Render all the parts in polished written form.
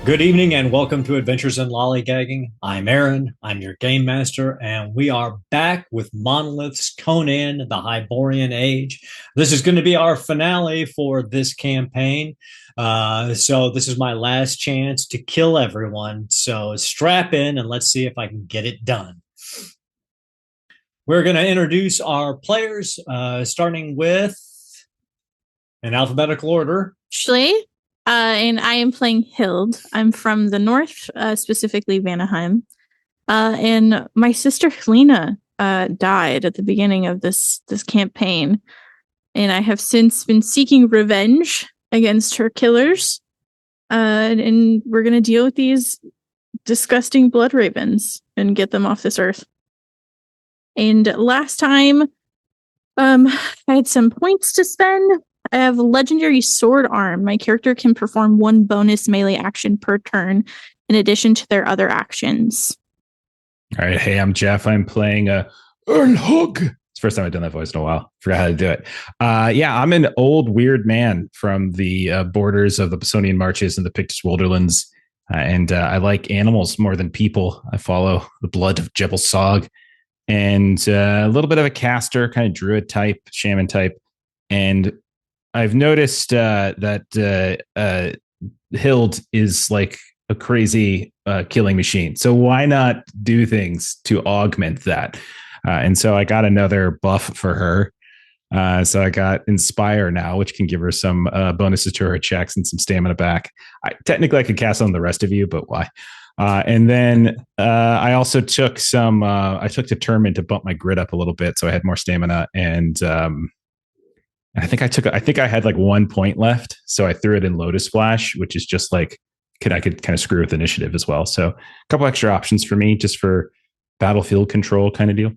Good evening and welcome to Adventures in Lollygagging. I'm Aaron, I'm your game master, and we are back with Monolith's Conan, the Hyborian Age. This is going to be our finale for this campaign. So this is my last chance to kill everyone. So strap in and let's see if I can get it done. We're going to introduce our players, starting with an alphabetical order. Ashley. And I am playing Hild. I'm from the north, specifically Vanaheim. And my sister Hilina died at the beginning of this campaign. And I have since been seeking revenge against her killers. And we're going to deal with these disgusting blood ravens and get them off this earth. And last time, I had some points to spend. I have legendary sword arm. My character can perform one bonus melee action per turn in addition to their other actions. All right. Hey, I'm Jeff. I'm playing Earlhug. It's the first time I've done that voice in a while. Forgot how to do it. I'm an old weird man from the borders of the Bessonian Marches and the Pictus Wilderlands. And I like animals more than people. I follow the blood of Jebel Sog. And a little bit of a caster, kind of druid type, shaman type. And I've noticed that Hild is like a crazy killing machine. So why not do things to augment that? And so I got another buff for her. So I got Inspire now, which can give her some bonuses to her checks and some stamina back. Technically, I could cast on the rest of you, but why? And then I also took some. I took Determined to bump my grit up a little bit, so I had more stamina. And I think I had like 1 point left, so I threw it in Lotus Splash, which is just like I could kind of screw with initiative as well. So a couple extra options for me, just for battlefield control kind of deal.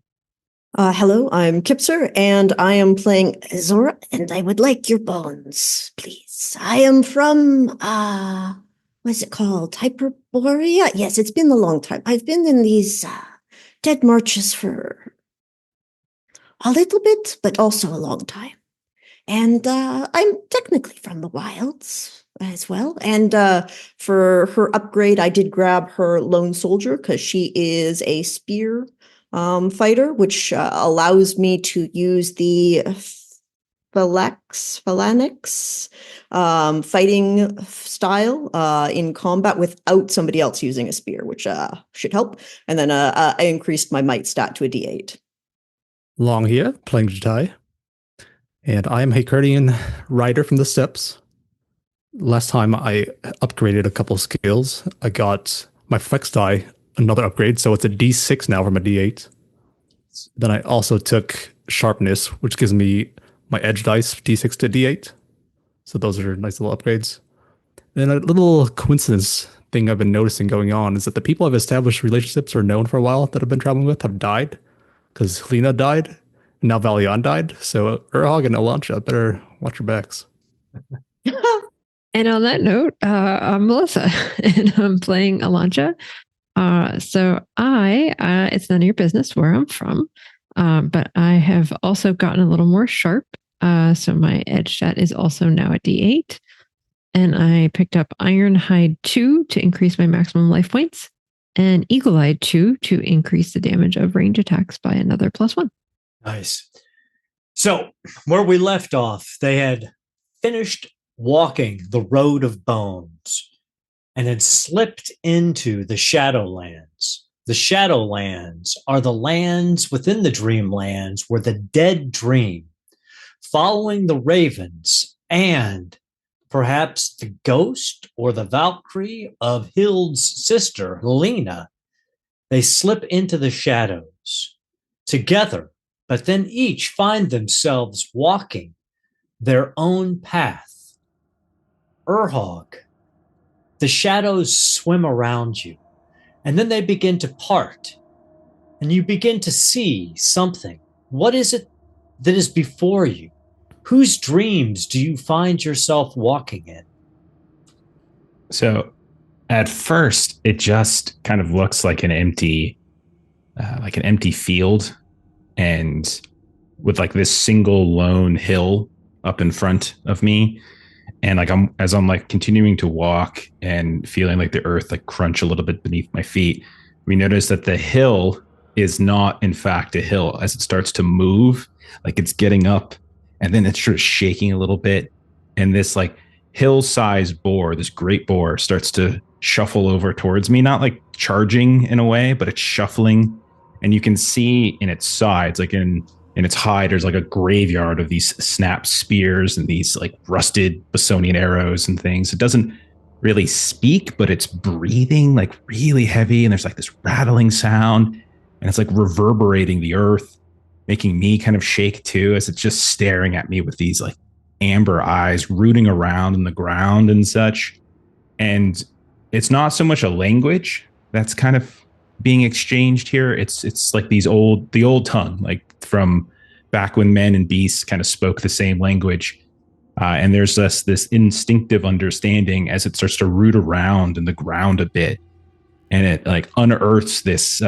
Hello, I'm Kipser, and I am playing Zora, and I would like your bones, please. I am from, what is it called? Hyboria? Yes, it's been a long time. I've been in these dead marches for a little bit, but also a long time. And I'm technically from the wilds as well. And for her upgrade, I did grab her Lone Soldier because she is a spear fighter, which allows me to use the phalanx fighting style in combat without somebody else using a spear, which should help. And then I increased my might stat to a D8. Long here, playing Jitai. And I am Hyboria rider from the steppes. Last time I upgraded a couple skills. I got my flex die, another upgrade, so it's a D6 now from a D8. Then I also took sharpness, which gives me my edge dice, D6 to D8. So those are nice little upgrades. And a little coincidence thing I've been noticing going on is that the people I've established relationships or known for a while that I've been traveling with have died. Because Hilina died. Now Valion died, so Urhog and Elantra better watch your backs. And on that note, I'm Melissa, and I'm playing Elantra. It's none of your business where I'm from, but I have also gotten a little more sharp. So my edge stat is also now a D8, and I picked up Ironhide 2 to increase my maximum life points, and Eagle-Eye 2 to increase the damage of range attacks by another +1. Nice. So where we left off, they had finished walking the road of bones and had slipped into the Shadowlands. The Shadowlands are the lands within the Dreamlands where the dead dream, following the ravens and perhaps the ghost or the Valkyrie of Hild's sister, Hilina. They slip into the shadows together, but then each find themselves walking their own path. Urhog, the shadows swim around you, and then they begin to part, and you begin to see something. What is it that is before you? Whose dreams do you find yourself walking in? So at first, it just kind of looks like an empty field, and with like this single lone hill up in front of me. And like as I'm like continuing to walk and feeling like the earth like crunch a little bit beneath my feet, we notice that the hill is not in fact a hill. As it starts to move, like it's getting up and then it's sort of shaking a little bit. And this like hill-sized boar, this great boar, starts to shuffle over towards me, not like charging in a way, but it's shuffling. And you can see in its sides, like in its hide, there's like a graveyard of these snapped spears and these like rusted Bosonian arrows and things. It doesn't really speak, but it's breathing like really heavy. And there's like this rattling sound, and it's like reverberating the earth, making me kind of shake too, as it's just staring at me with these like amber eyes rooting around in the ground and such. And it's not so much a language that's kind of being exchanged here. It's like the old tongue, like from back when men and beasts kind of spoke the same language. And there's this instinctive understanding as it starts to root around in the ground a bit, and it like unearths this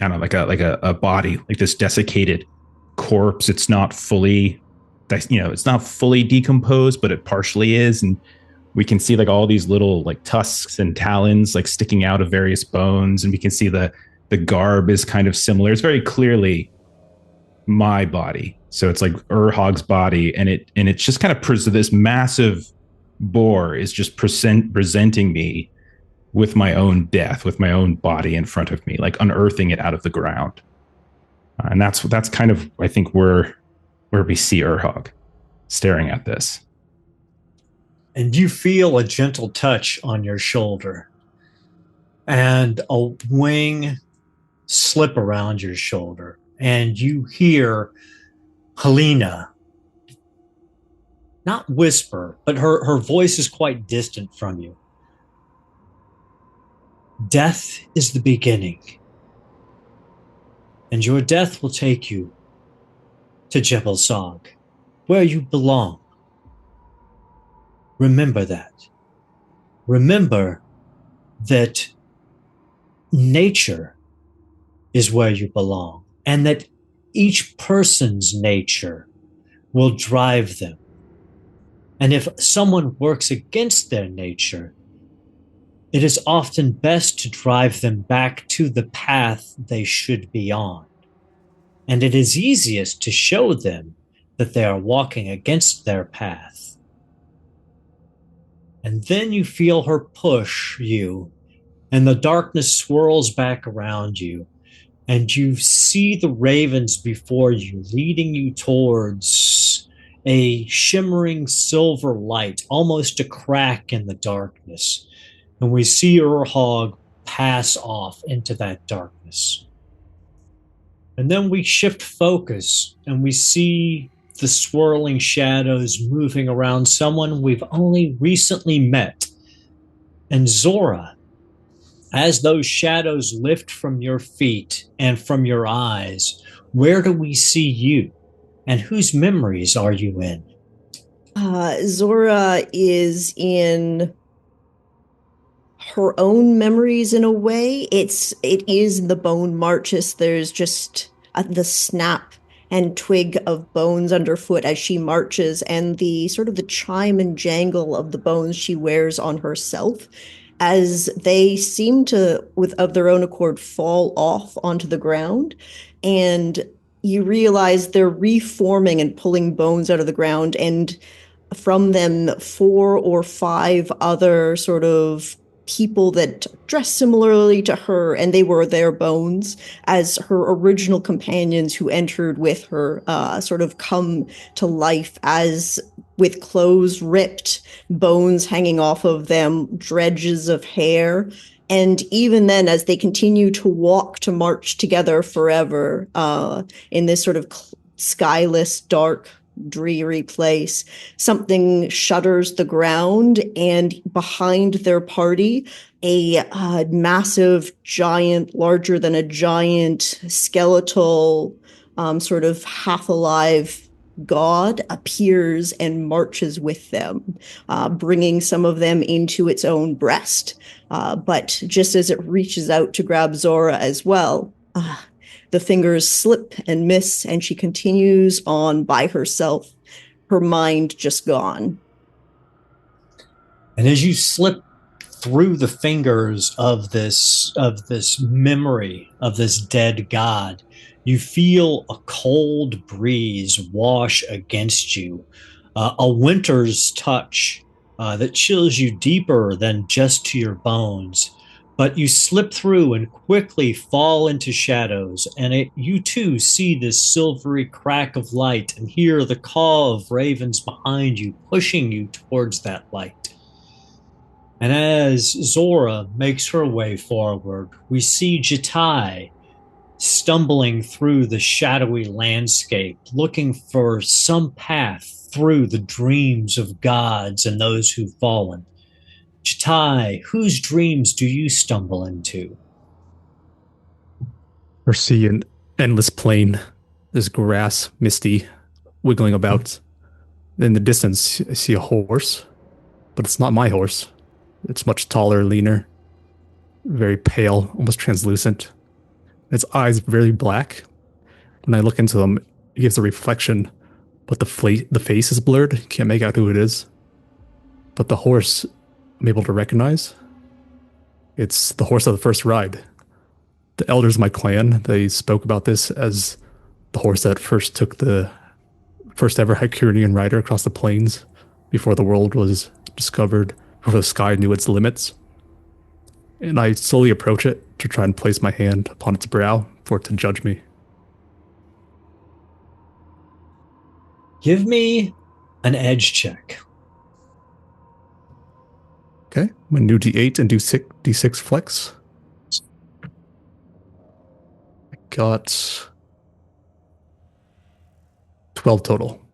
I don't know, like a body, like this desiccated corpse. It's not fully, it's not fully decomposed, but it partially is. And we can see like all these little like tusks and talons like sticking out of various bones. And we can see the garb is kind of similar. It's very clearly my body. So it's like Urhog's body. And it's just kind of this massive boar is just presenting me with my own death, with my own body in front of me, like unearthing it out of the ground. And that's kind of, I think, where we see Urhog staring at this. And you feel a gentle touch on your shoulder and a wing slip around your shoulder. And you hear Hilina not whisper, but her voice is quite distant from you. Death is the beginning, and your death will take you to Jebel Sog, where you belong. Remember that. Remember that nature is where you belong, and that each person's nature will drive them. And if someone works against their nature, it is often best to drive them back to the path they should be on. And it is easiest to show them that they are walking against their path. And then you feel her push you, and the darkness swirls back around you, and you see the ravens before you, leading you towards a shimmering silver light, almost a crack in the darkness. And we see Urhog pass off into that darkness. And then we shift focus, and we see the swirling shadows moving around someone we've only recently met. And Zora, as those shadows lift from your feet and from your eyes, where do we see you? And whose memories are you in? Zora is in her own memories in a way. It is the bone marches. There's just the snap and twig of bones underfoot as she marches, and the sort of the chime and jangle of the bones she wears on herself as they seem to, of their own accord, fall off onto the ground. And you realize they're reforming and pulling bones out of the ground, and from them 4 or 5 other sort of people that dress similarly to her, and they were their bones as her original companions who entered with her sort of come to life, as with clothes ripped, bones hanging off of them, dredges of hair. And even then, as they continue to walk to march together forever in this sort of skyless, dark, dreary place, something shudders the ground, and behind their party, a massive giant, larger than a giant, skeletal, sort of half-alive god appears and marches with them, bringing some of them into its own breast. But just as it reaches out to grab Zora as well, the fingers slip and miss, and she continues on by herself, her mind just gone. And as you slip through the fingers of this memory of this dead god, you feel a cold breeze wash against you, a winter's touch that chills you deeper than just to your bones. But you slip through and quickly fall into shadows, and you too see this silvery crack of light and hear the call of ravens behind you, pushing you towards that light. And as Zora makes her way forward, we see Jitai stumbling through the shadowy landscape, looking for some path through the dreams of gods and those who've fallen. Jitai, whose dreams do you stumble into? Or see an endless plain. There's grass, misty, wiggling about. In the distance, I see a horse, but it's not my horse. It's much taller, leaner, very pale, almost translucent. Its eyes very black. When I look into them, it gives a reflection, but the face is blurred. Can't make out who it is. But the horse, I'm able to recognize. It's the horse of the first ride. The elders of my clan, they spoke about this as the horse that first took the first ever Hyborian rider across the plains before the world was discovered, before the sky knew its limits. And I slowly approach it to try and place my hand upon its brow for it to judge me. Give me an edge check. Okay, I'm going to do D8 and do D6 flex. I got 12 total.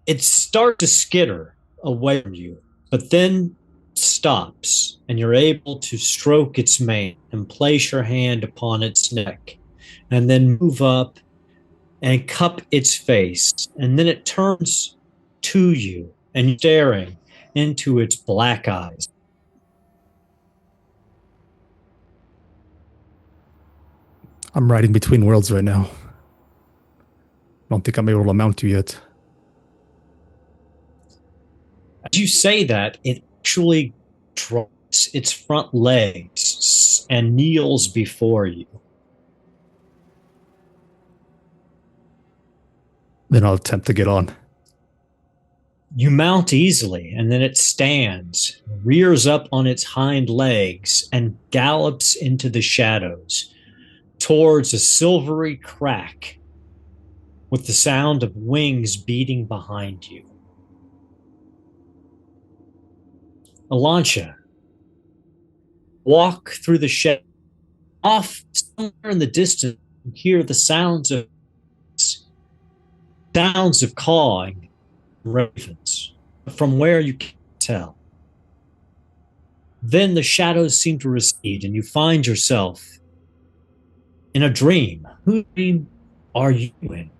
It starts to skitter away from you, but then stops, and you're able to stroke its mane and place your hand upon its neck, and then move up and cup its face, and then it turns to you and staring into its black eyes. I'm riding between worlds right now. I don't think I'm able to mount you yet. As you say that, it actually drops its front legs and kneels before you. Then I'll attempt to get on. You mount easily, and then it stands, rears up on its hind legs, and gallops into the shadows towards a silvery crack with the sound of wings beating behind you. Elantra, walk through the shed. Off somewhere in the distance, you hear the sounds of cawing ravens, from where you can't tell. Then the shadows seem to recede, and you find yourself in a dream. Whose dream are you in?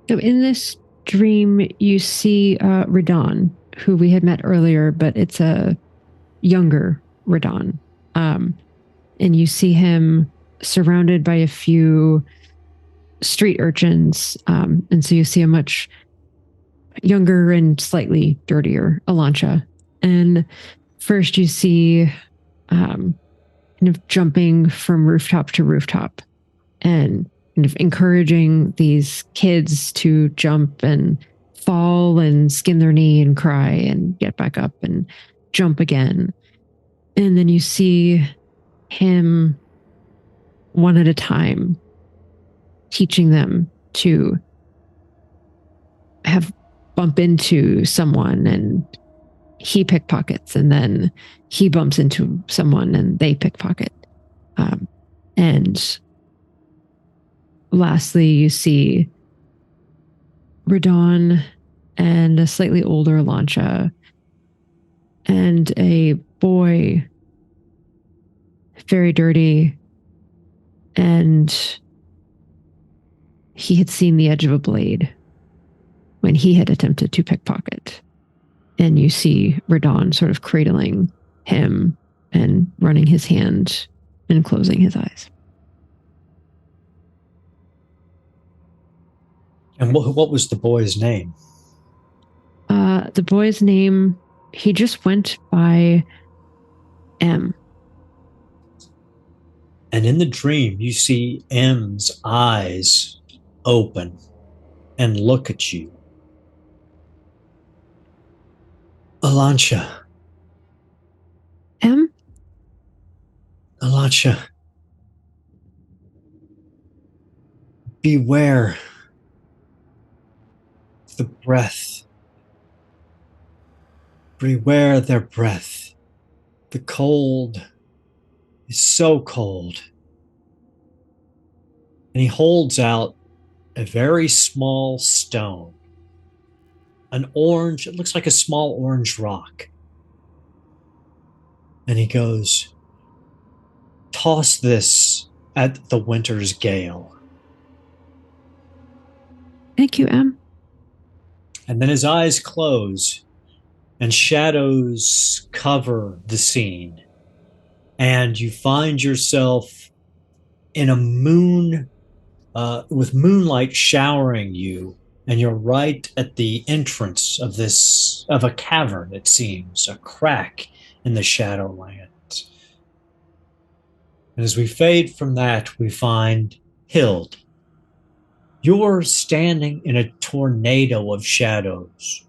So in this dream, you see Radon, who we had met earlier, but it's a younger Radon. And you see him surrounded by a few street urchins. And so you see a much younger and slightly dirtier Elantra. And first you see kind of jumping from rooftop to rooftop and kind of encouraging these kids to jump and fall and skin their knee and cry and get back up and jump again. And then you see him one at a time teaching them to bump into someone, and he pickpockets, and then he bumps into someone and they pickpocket. And lastly, you see Radon and a slightly older Elantra and a boy, very dirty, and he had seen the edge of a blade when he had attempted to pickpocket. And you see Radon sort of cradling him and running his hand and closing his eyes. And what was the boy's name? The boy's name, he just went by M. And in the dream, you see M's eyes open and look at you. Alancha. M? Alancha. Beware the breath. Beware their breath. The cold is so cold. And he holds out a very small stone. An orange, it looks like a small orange rock. And he goes, toss this at the winter's gale. Thank you, M. And then his eyes close and shadows cover the scene. And you find yourself in a moon, with moonlight showering you. And you're right at the entrance of a cavern, it seems, a crack in the Shadowlands. And as we fade from that, we find Hild. You're standing in a tornado of shadows.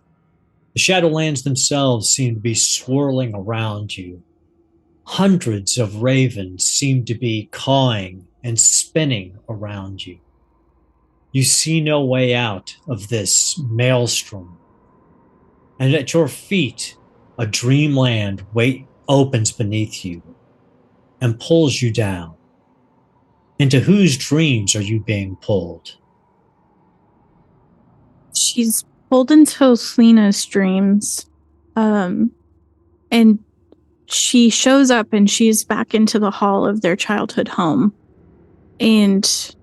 The Shadowlands themselves seem to be swirling around you. Hundreds of ravens seem to be cawing and spinning around you. You see no way out of this maelstrom. And at your feet, a dreamland opens beneath you and pulls you down. Into whose dreams are you being pulled? She's pulled into Hilina's dreams. And she shows up and she's back into the hall of their childhood home. And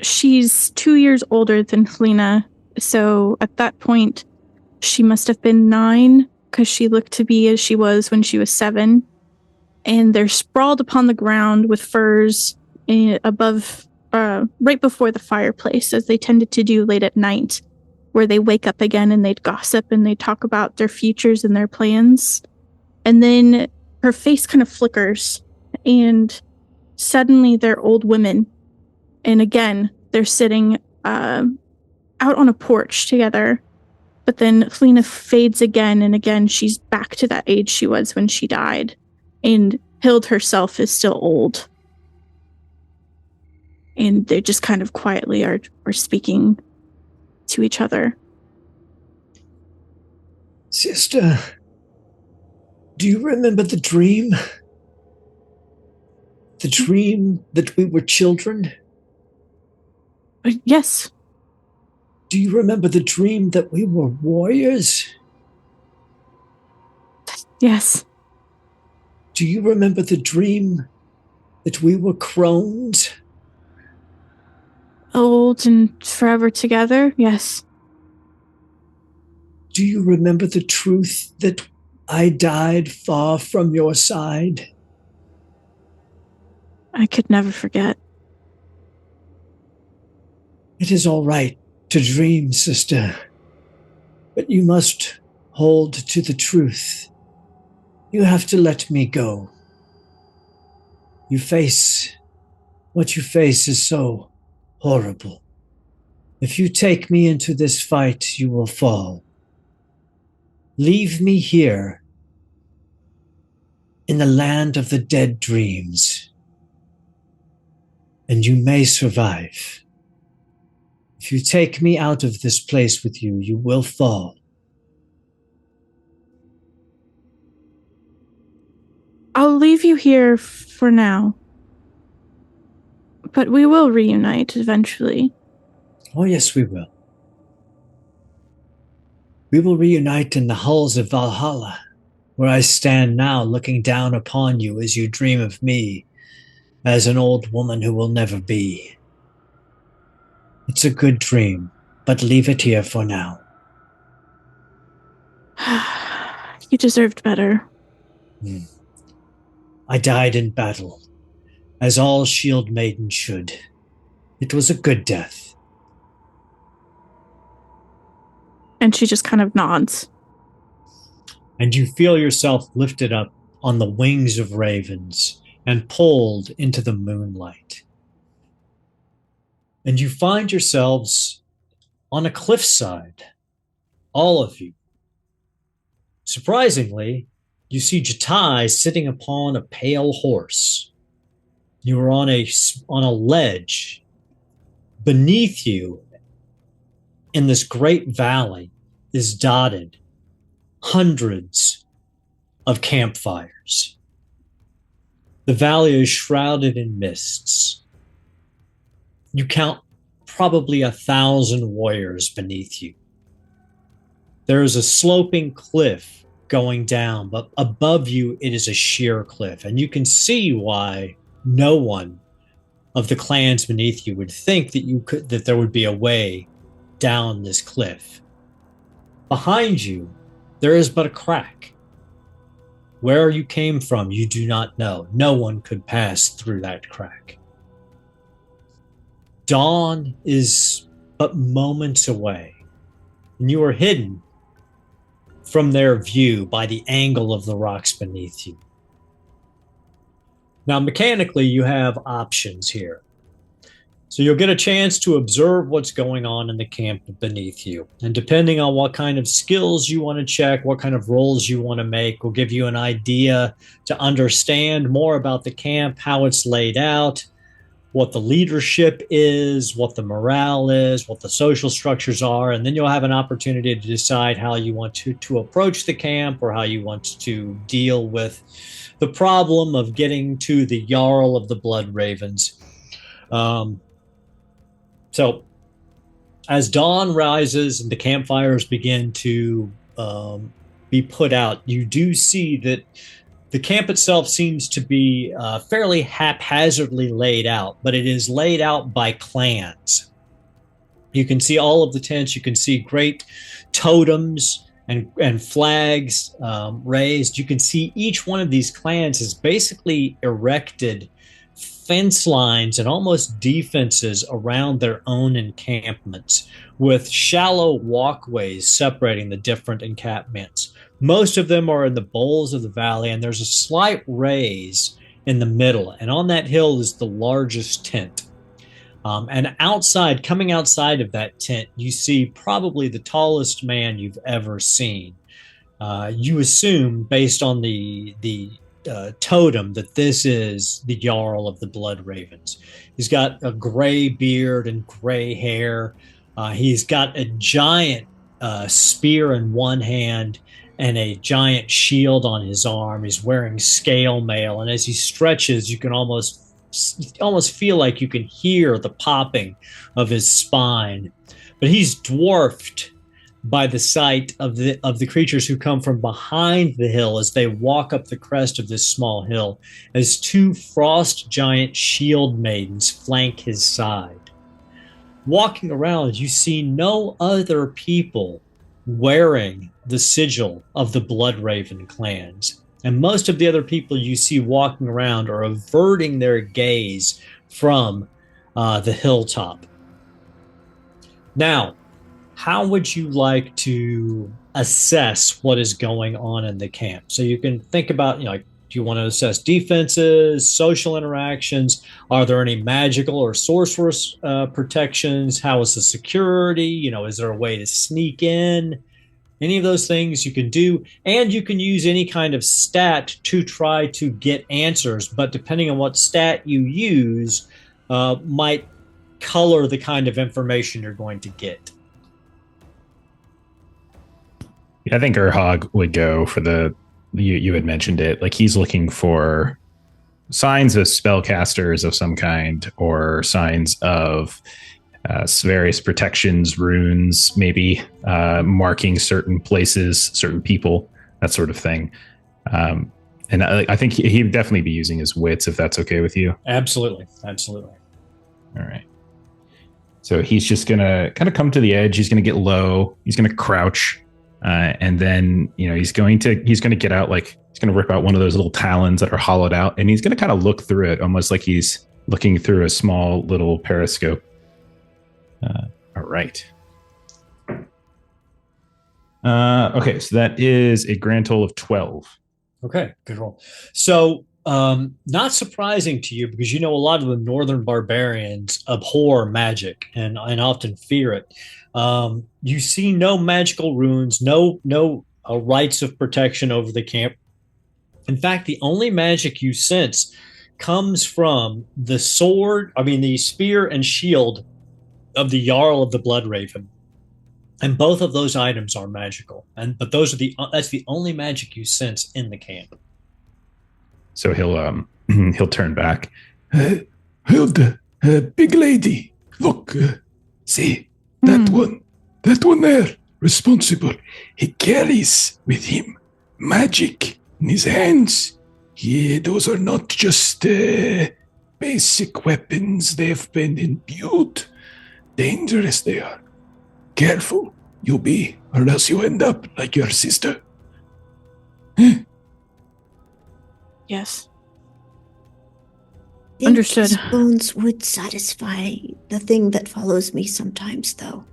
she's 2 years older than Hilina. So at that point, she must have been 9 because she looked to be as she was when she was 7. And they're sprawled upon the ground with furs above, right before the fireplace, as they tended to do late at night, where they wake up again and they'd gossip and they'd talk about their futures and their plans. And then her face kind of flickers, and suddenly they're old women. And again, they're sitting out on a porch together. But then Hilina fades again, and again, she's back to that age she was when she died. And Hild herself is still old. And they just kind of quietly are speaking to each other. Sister, do you remember the dream? The dream that we were children? Yes. Do you remember the dream that we were warriors? Yes. Do you remember the dream that we were crones? Old and forever together? Yes. Do you remember the truth that I died far from your side? I could never forget. It is all right to dream, sister, but you must hold to the truth. You have to let me go. What you face is so horrible. If you take me into this fight, you will fall. Leave me here in the land of the dead dreams, and you may survive. If you take me out of this place with you, you will fall. I'll leave you here for now. But we will reunite eventually. Oh, yes, we will. We will reunite in the halls of Valhalla, where I stand now looking down upon you as you dream of me as an old woman who will never be. It's a good dream, but leave it here for now. You deserved better. I died in battle, as all shield maidens should. It was a good death. And she just kind of nods. and you feel yourself lifted up on the wings of ravens and pulled into the moonlight. And you find yourselves on a cliffside, all of you. Surprisingly, you see Jitai sitting upon a pale horse. You are on a ledge. Beneath you, in this great valley, is dotted hundreds of campfires. The valley is shrouded in mists. You count probably 1,000 warriors beneath you. There is a sloping cliff going down, but above you it is a sheer cliff, and you can see why no one of the clans beneath you would think that there would be a way down this cliff. Behind you, there is but a crack. Where you came from, you do not know. No one could pass through that crack. Dawn is but moments away, and you are hidden from their view by the angle of the rocks beneath you. Now, mechanically, you have options here. So you'll get a chance to observe what's going on in the camp beneath you. And depending on what kind of skills you want to check, what kind of rolls you want to make, will give you an idea to understand more about the camp, how it's laid out, what the leadership is, what the morale is, what the social structures are, and then you'll have an opportunity to decide how you want to approach the camp or how you want to deal with the problem of getting to the Jarl of the Blood Ravens. So as dawn rises and the campfires begin to be put out, you do see that the camp itself seems to be fairly haphazardly laid out, but it is laid out by clans. You can see all of the tents. You can see great totems and flags raised. You can see each one of these clans has basically erected fence lines and almost defenses around their own encampments, with shallow walkways separating the different encampments. Most of them are in the bowls of the valley, and there's a slight raise in the middle. And on that hill is the largest tent. And coming outside of that tent, you see probably the tallest man you've ever seen. You assume, based on the totem, that this is the Jarl of the Blood Ravens. He's got a gray beard and gray hair. He's got a giant spear in one hand and a giant shield on his arm. He's wearing scale mail, and as he stretches, you can almost feel like you can hear the popping of his spine. But he's dwarfed by the sight of the creatures who come from behind the hill as they walk up the crest of this small hill, as two frost giant shield maidens flank his side. Walking around, you see no other people wearing the sigil of the Blood Raven clans. And most of the other people you see walking around are averting their gaze from the hilltop. Now, how would you like to assess what is going on in the camp? So you can think about, do you want to assess defenses, social interactions? Are there any magical or sorceress protections? How is the security? Is there a way to sneak in? Any of those things you can do, and you can use any kind of stat to try to get answers, but depending on what stat you use, might color the kind of information you're going to get. I think Urhog would go for you had mentioned it, like he's looking for signs of spellcasters of some kind, or signs of various protections, runes, maybe marking certain places, certain people, that sort of thing. And I think he'd definitely be using his wits, if that's okay with you. Absolutely. All right. So he's just going to kind of come to the edge. He's going to get low. He's going to crouch. And then, he's going to get out, like he's going to rip out one of those little talons that are hollowed out, and he's going to kind of look through it, almost like he's looking through a small little periscope. All right. Okay, so that is a grand total of 12. Okay, good roll. So, not surprising to you because you know a lot of the northern barbarians abhor magic and often fear it. You see no magical runes, no rites of protection over the camp. In fact, the only magic you sense comes from the the spear and shield of the Jarl of the Blood Raven. And both of those items are magical. But that's the only magic you sense in the camp. So he'll turn back. Hilda, big lady, look, see that one there, responsible. He carries with him magic in his hands. Those are not just basic weapons. They've been imbued. Dangerous they are. Careful you be, or else you end up like your sister. Yes. Think Understood. his bones would satisfy the thing that follows me sometimes, though.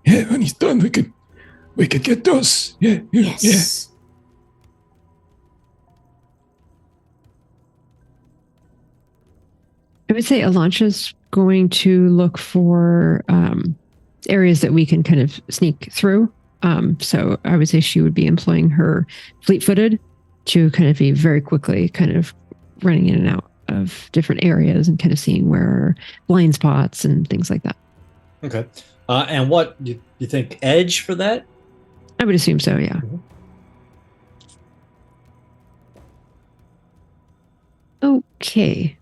Yeah, when he's done, we could get those. Yeah. Yes. I would say Elantra's going to look for areas that we can kind of sneak through. So I would say she would be employing her fleet-footed to kind of be very quickly kind of running in and out of different areas and kind of seeing where are blind spots and things like that. Okay. And what you think edge for that? I would assume so, yeah. Mhm. Okay.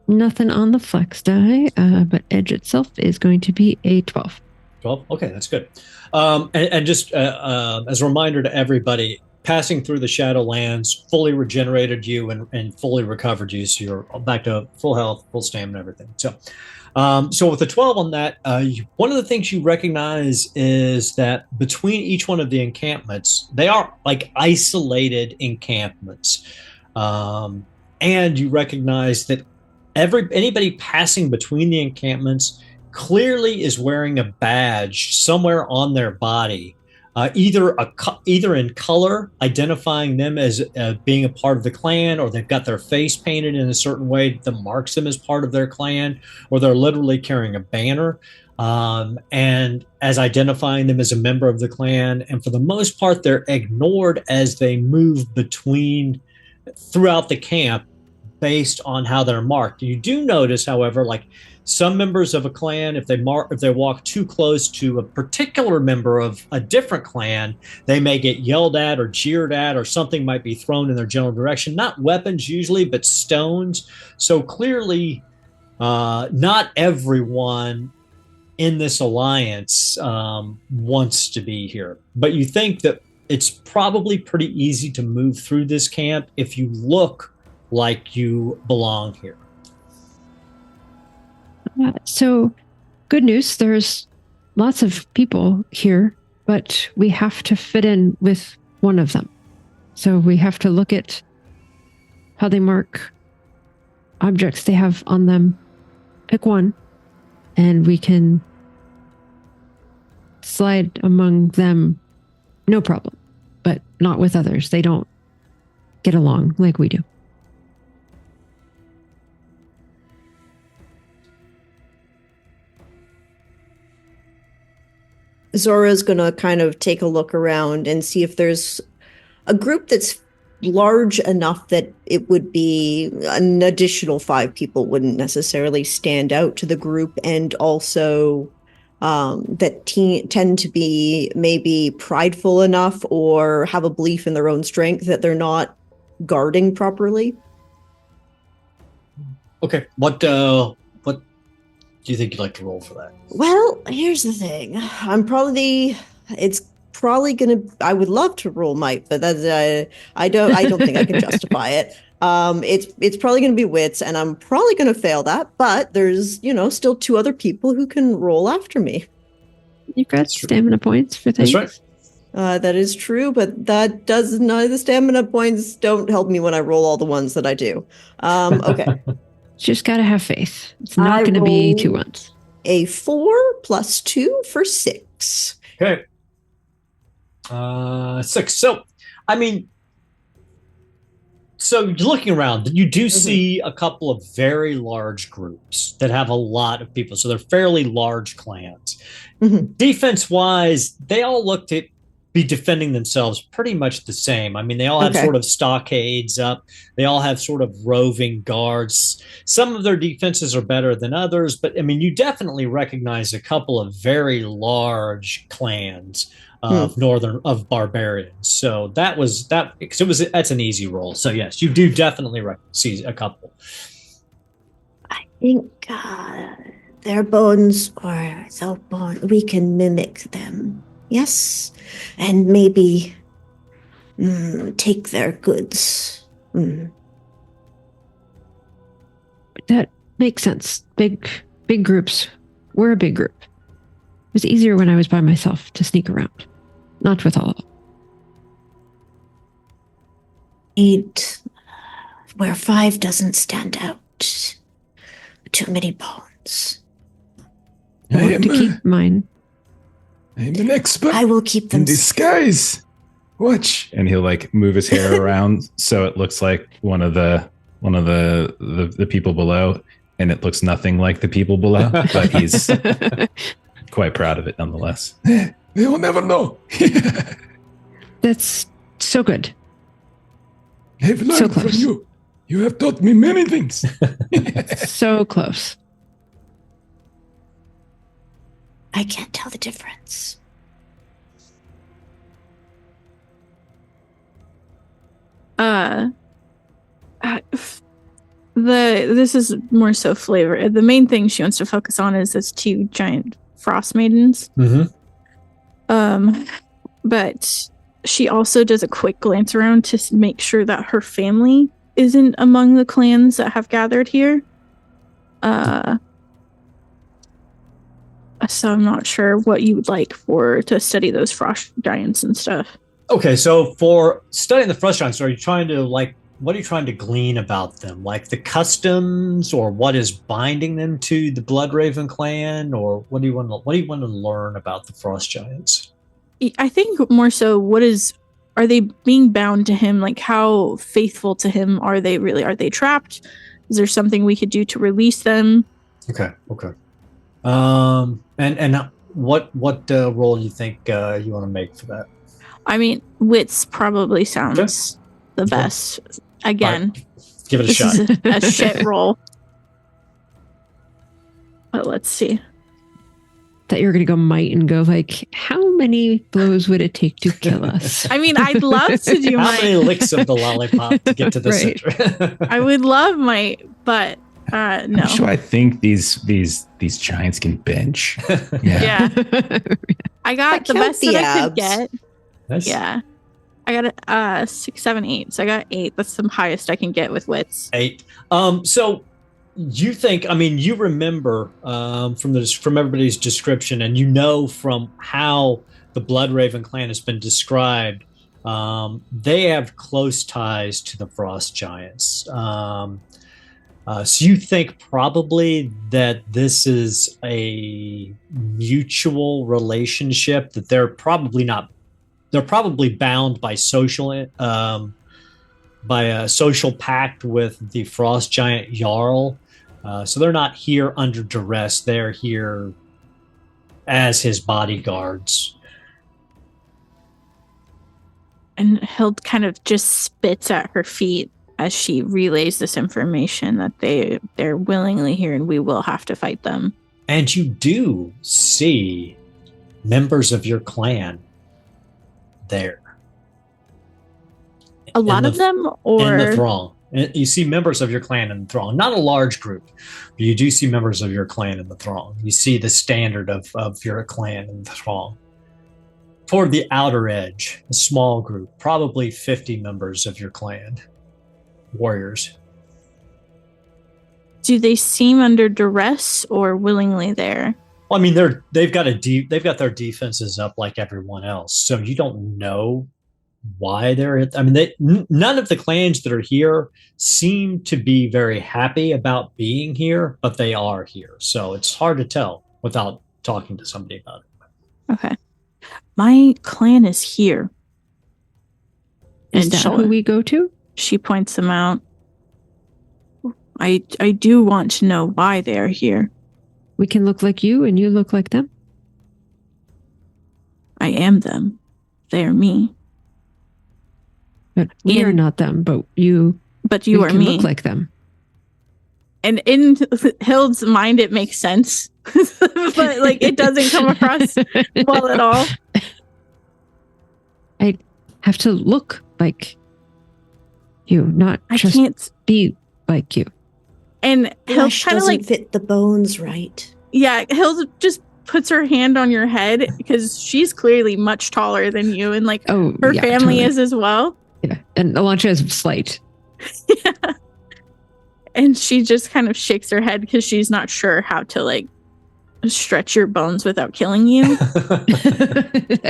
Nothing on the flex die, but edge itself is going to be a 12. 12? Okay, that's good. And just as a reminder to everybody, passing through the Shadowlands fully regenerated you and fully recovered you, so you're back to full health, full stamina, and everything. So with the 12 on that, one of the things you recognize is that between each one of the encampments, they are like isolated encampments. And you recognize that anybody passing between the encampments clearly is wearing a badge somewhere on their body, either in color, identifying them as being a part of the clan, or they've got their face painted in a certain way that marks them as part of their clan, or they're literally carrying a banner and as identifying them as a member of the clan. And for the most part, they're ignored as they move throughout the camp based on how they're marked. You do notice, however, like some members of a clan, if they walk too close to a particular member of a different clan, they may get yelled at or jeered at, or something might be thrown in their general direction. Not weapons usually, but stones. So clearly, not everyone in this alliance wants to be here. But you think that it's probably pretty easy to move through this camp if you look like you belong here. So good news, there's lots of people here, but we have to fit in with one of them. So we have to look at how they mark objects they have on them, pick one, and we can slide among them, no problem, but not with others. They don't get along like we do. Zora's going to kind of take a look around and see if there's a group that's large enough that it would be an additional 5 people wouldn't necessarily stand out to the group, and also that tend to be maybe prideful enough or have a belief in their own strength that they're not guarding properly. Okay, what do you think you'd like to roll for that? Well, here's the thing. It's probably gonna. I would love to roll might, but that's I don't think I can justify it. It's probably gonna be wits, and I'm probably gonna fail that. But there's still 2 other people who can roll after me. You've got stamina points for things. That's right. That is true, but the stamina points don't help me when I roll all the ones that I do. Okay. Just gotta have faith. It's not going to be 2 ones. A 4 + 2 for 6. Okay. 6. So, I mean, so you're looking around, you do see a couple of very large groups that have a lot of people. So they're fairly large clans. Defense-wise, they all look to be defending themselves pretty much the same. I mean, they all have sort of stockades up. They all have sort of roving guards. Some of their defenses are better than others, but I mean, you definitely recognize a couple of very large clans of barbarians. So that's an easy roll. So yes, you do definitely see a couple. I think their bones or so bone, we can mimic them. Yes, and maybe take their goods. That makes sense. Big groups. We're a big group. It was easier when I was by myself to sneak around. Not with all of them. 8, where 5 doesn't stand out. Too many bones. I want to keep mine. I'm an expert. I will keep them in disguise. Watch, and he'll like move his hair around so it looks like one of the people below, and it looks nothing like the people below. But he's quite proud of it nonetheless. They will never know. That's so good. I've learned So close. from you. You have taught me many things. So close. I can't tell the difference. This is more so flavor. The main thing she wants to focus on is those 2 giant frost maidens. But she also does a quick glance around to make sure that her family isn't among the clans that have gathered here. So I'm not sure what you would like to study those frost giants and stuff. Okay, so for studying the frost giants, what are you trying to glean about them? Like the customs, or what is binding them to the Bloodraven clan, or what do you want to learn about the frost giants? I think more so, are they being bound to him? Like, how faithful to him are they really? Are they trapped? Is there something we could do to release them? Okay. And what role do you think you want to make for that? I mean, wits probably sounds the best. Again, right. Give it a shot. This is a shit roll. But let's see. That you're going to go might and go like, how many blows would it take to kill us? I mean, I'd love to do how many licks of the lollipop to get to the center? I would love might, but no. I'm sure I think these giants can bench. Yeah. I got the best that I could get. Nice. Yeah. I got a 6, 7, 8. So I got 8. That's the highest I can get with wits. 8. So you think? I mean, you remember from everybody's description, and you know from how the Bloodraven clan has been described. They have close ties to the frost giants. So you think probably that this is a mutual relationship, that they're probably bound by by a social pact with the frost giant Jarl. So they're not here under duress. They're here as his bodyguards. And Hild kind of just spits at her feet as she relays this information that they're willingly here and we will have to fight them. And you do see members of your clan there. A lot of them, or in the throng. You see members of your clan in the throng. Not a large group, but you do see members of your clan in the throng. You see the standard of your clan in the throng. Toward the outer edge, a small group, probably 50 members of your clan. Warriors. Do they seem under duress or willingly there? Well, I mean, they've got their defenses up like everyone else, so you don't know why they're. I mean, none of the clans that are here seem to be very happy about being here, but they are here, so it's hard to tell without talking to somebody about it. Okay. My clan is here. Is And that who we go to? She points them out. I do want to know why they are here. We can look like you and you look like them. I am them. They are me. But we are not them, but you you are can me. look like them. And in Hild's mind, it makes sense. But like it doesn't come across well at all. I have to look like you, not I just can't be like you. And Hild Flesh kind of doesn't like fit the bones right. yeah, Hild just puts her hand on your head because she's clearly much taller than you, and like her family totally. is as well. Yeah, and Elantra is slight. Yeah. And she just kind of shakes her head because she's not sure how to like stretch your bones without killing you.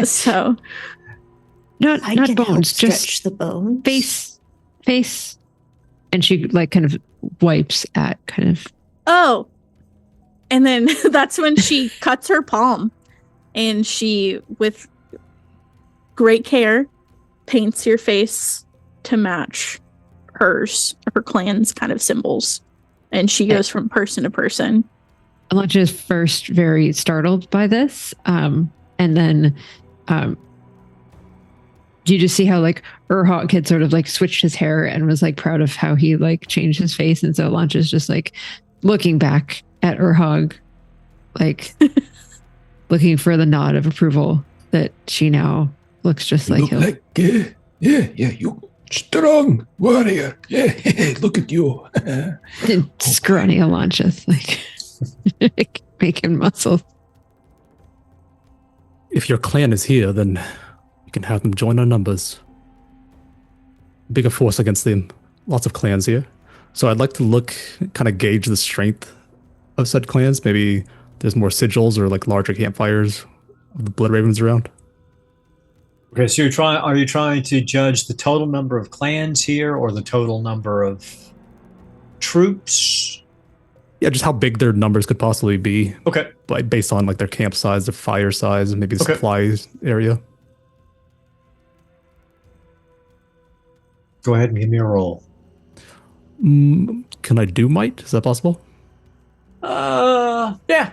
So not I can help bones, stretch just the bones. face. And she like kind of wipes at kind of. oh, and then that's when she cuts her palm, and she, with great care, paints your face to match her clan's kind of symbols, and she goes from person to person. Elantra is first very startled by this, and then you just see how like Urhog had sort of like switched his hair and was like proud of how he like changed his face, and so Elantra is just like looking back at Urhog, like looking for the nod of approval that she now looks just like him. Like, yeah, you strong warrior. Yeah, look at you. Scrawny Elantra's like making muscles. If your clan is here, then you can have them join our numbers. Bigger force against them. Lots of clans here. So I'd like to kind of gauge the strength of said clans. Maybe there's more sigils or like larger campfires of the Blood Ravens around. Okay, so are you trying to judge the total number of clans here or the total number of troops? Yeah, just how big their numbers could possibly be. Okay. Based on like their camp size, their fire size, maybe the supply area. Go ahead and give me a roll. Can I do might? Is that possible? Yeah.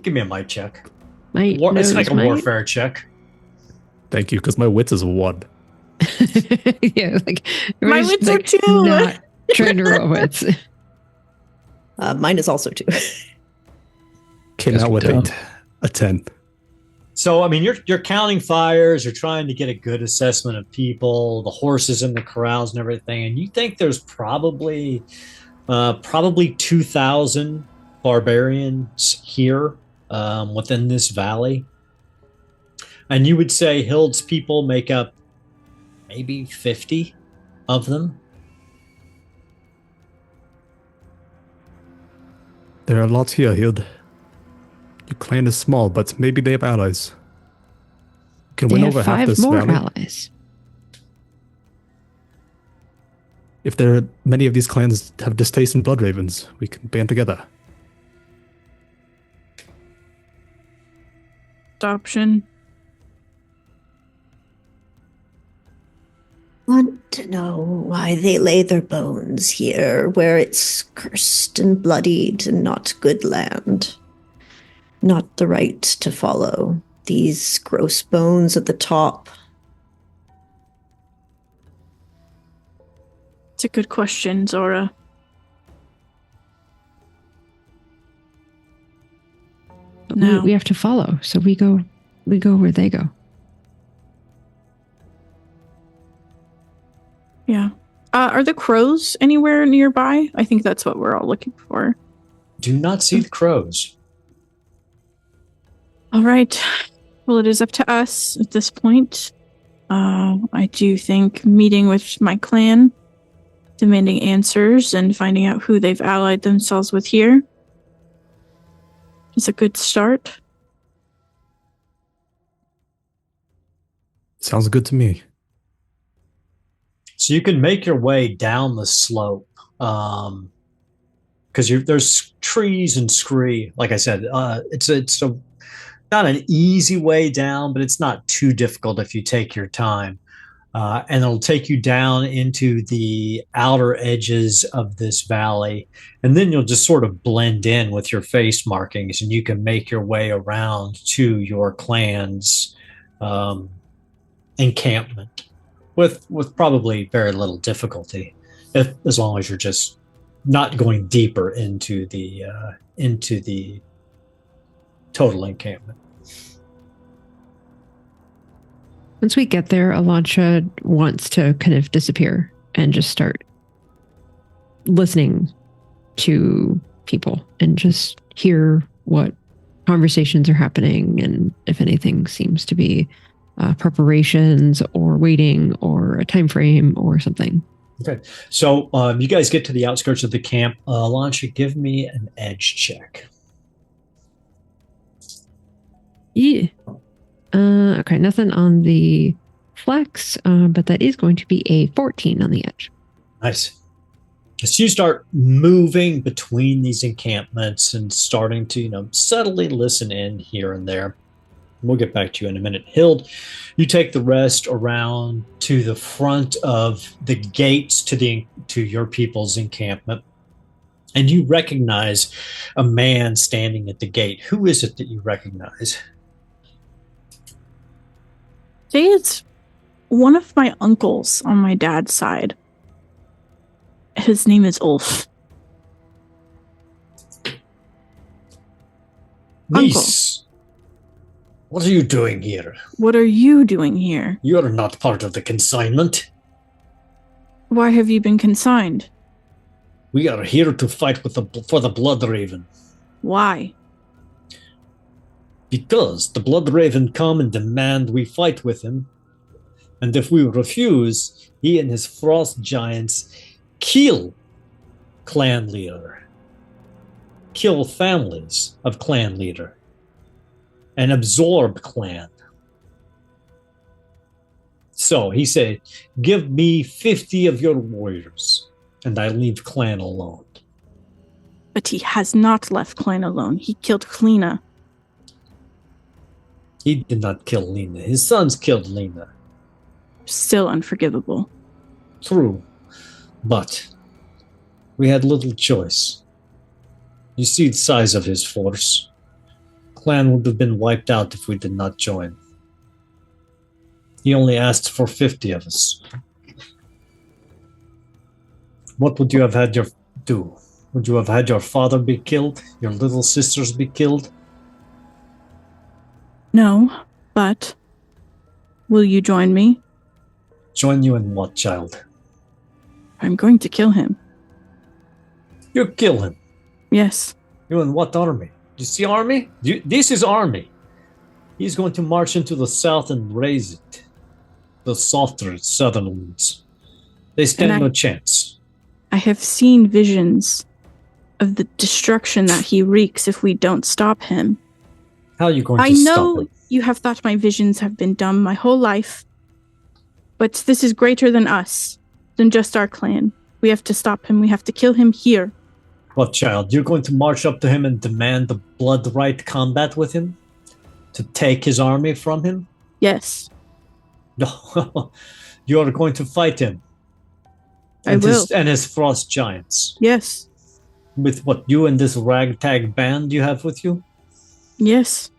Give me a might check. It's like a warfare check. Thank you, because my wits is 1. Yeah, like My wits are 2. Not trying to roll wits. Mine is also 2. Came Guess out we with don't. a 10. So, I mean, you're counting fires, you're trying to get a good assessment of people, the horses in the corrals and everything, and you think there's probably 2,000 barbarians here within this valley. And you would say Hild's people make up maybe 50 of them? There are lots here, Hild. Your clan is small, but maybe they have allies. Can They win have over half 5 this more valley. allies. If there are many of these clans have distaste in Blood Ravens, we can band together. Adoption. Want to know why they lay their bones here, where it's cursed and bloodied and not good land. Not the right to follow. These gross bones at the top. It's a good question, Zora. But No. we have to follow, so we go where they go. Yeah. Are the crows anywhere nearby? I think that's what we're all looking for. Do not see the crows. All right. Well, it is up to us at this point. I do think meeting with my clan, demanding answers, and finding out who they've allied themselves with here is a good start. Sounds good to me. So you can make your way down the slope because there's trees and scree. Like I said, it's a not an easy way down, but it's not too difficult if you take your time. And it'll take you down into the outer edges of this valley. And then you'll just sort of blend in with your face markings, and you can make your way around to your clan's encampment with probably very little difficulty, as long as you're just not going deeper into the total encampment. Once we get there, Alancha wants to kind of disappear and just start listening to people and just hear what conversations are happening and if anything seems to be preparations or waiting or a time frame or something. Okay, so you guys get to the outskirts of the camp. Launcha, give me an edge check. Yeah. Okay, nothing on the flex, but that is going to be a 14 on the edge. Nice. As you start moving between these encampments and starting to, subtly listen in here and there, we'll get back to you in a minute. Hild, you take the rest around to the front of the gates to your people's encampment, and you recognize a man standing at the gate. Who is it that you recognize? It's one of my uncles on my dad's side. His name is Ulf. Niece, what are you doing here? What are you doing here? You are not part of the consignment. Why have you been consigned? We are here to fight for the Blood Raven. Why? Because the Blood Raven come and demand we fight with him. And if we refuse, he and his frost giants kill clan leader. Kill families of clan leader. And absorb clan. So he said, give me 50 of your warriors, and I leave clan alone. But he has not left clan alone. He killed Hilina. He did not kill Lena. His sons killed Lena. Still unforgivable. True. But we had little choice. You see the size of his force. Clan would have been wiped out if we did not join. He only asked for 50 of us. What would you have had do? Would you have had your father be killed? Your little sisters be killed? No, but will you join me? Join you in what, child? I'm going to kill him. You kill him. Yes. You in what army? You see army? This is army. He's going to march into the south and raise it. The softer southern ones. They stand no chance. I have seen visions of the destruction that he wreaks if we don't stop him. How are you going to stop him? I know you have thought my visions have been dumb my whole life, but this is greater than us, than just our clan. We have to stop him. We have to kill him here. What, child? You're going to march up to him and demand the blood right combat with him? To take his army from him? Yes. No. You are going to fight him. I will. And his frost giants. Yes. With what, you and this ragtag band you have with you? Yes.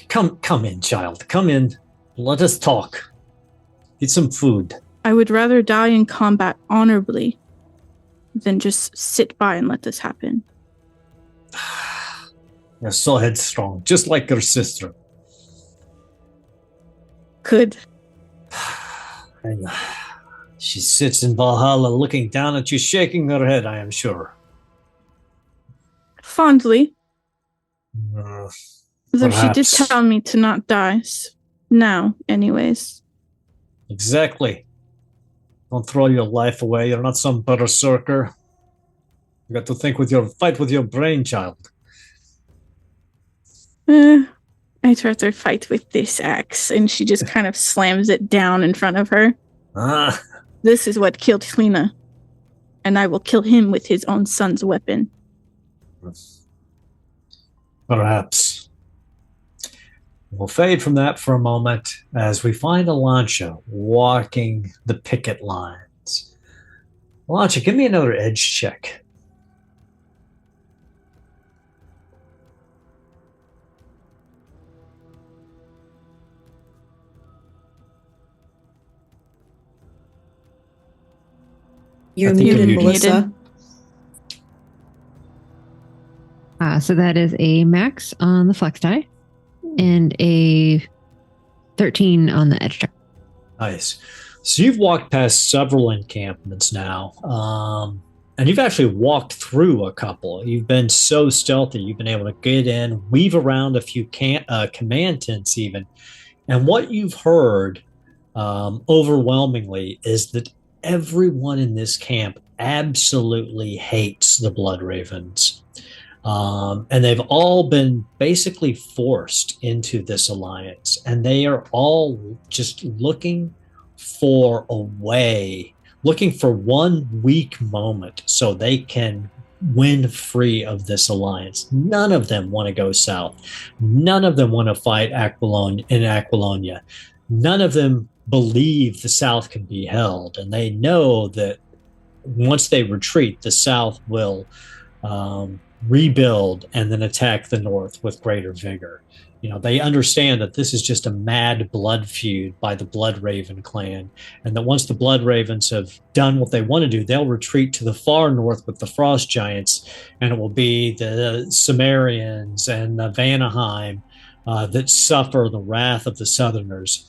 Come in, child. Come in. Let us talk. Eat some food. I would rather die in combat honorably than just sit by and let this happen. You're so headstrong, just like your sister. Good. And she sits in Valhalla looking down at you, shaking her head, I am sure. Fondly. Though she did Perhaps. tell me to not die. Now, anyways. Exactly. Don't throw your life away. You're not some berserker. You got to fight with your brain, child. I'd rather fight with this axe. And she just kind of slams it down in front of her. Ah, This is what killed Hilina. and I will kill him with his own son's weapon. Perhaps. We'll fade from that for a moment as we find Alancha walking the picket lines. Alancha, give me another edge check. You're I think you're muted, muted. Melissa. So that is a max on the flex die and a 13 on the edge check. Nice. So you've walked past several encampments now, and you've actually walked through a couple. You've been so stealthy, you've been able to get in, weave around a few command tents even. And what you've heard overwhelmingly is that everyone in this camp absolutely hates the Blood Ravens. And they've all been basically forced into this alliance, and they are all just looking for a way, looking for one weak moment so they can win free of this alliance. None of them want to go south. None of them want to fight in Aquilonia. None of them believe the South can be held, and they know that once they retreat, the South will rebuild and then attack the North with greater vigor. They understand that this is just a mad blood feud by the Blood Raven clan, and that once the Blood Ravens have done what they want to do, they'll retreat to the far north with the Frost Giants, and it will be the Cimmerians and the Vanaheim that suffer the wrath of the Southerners.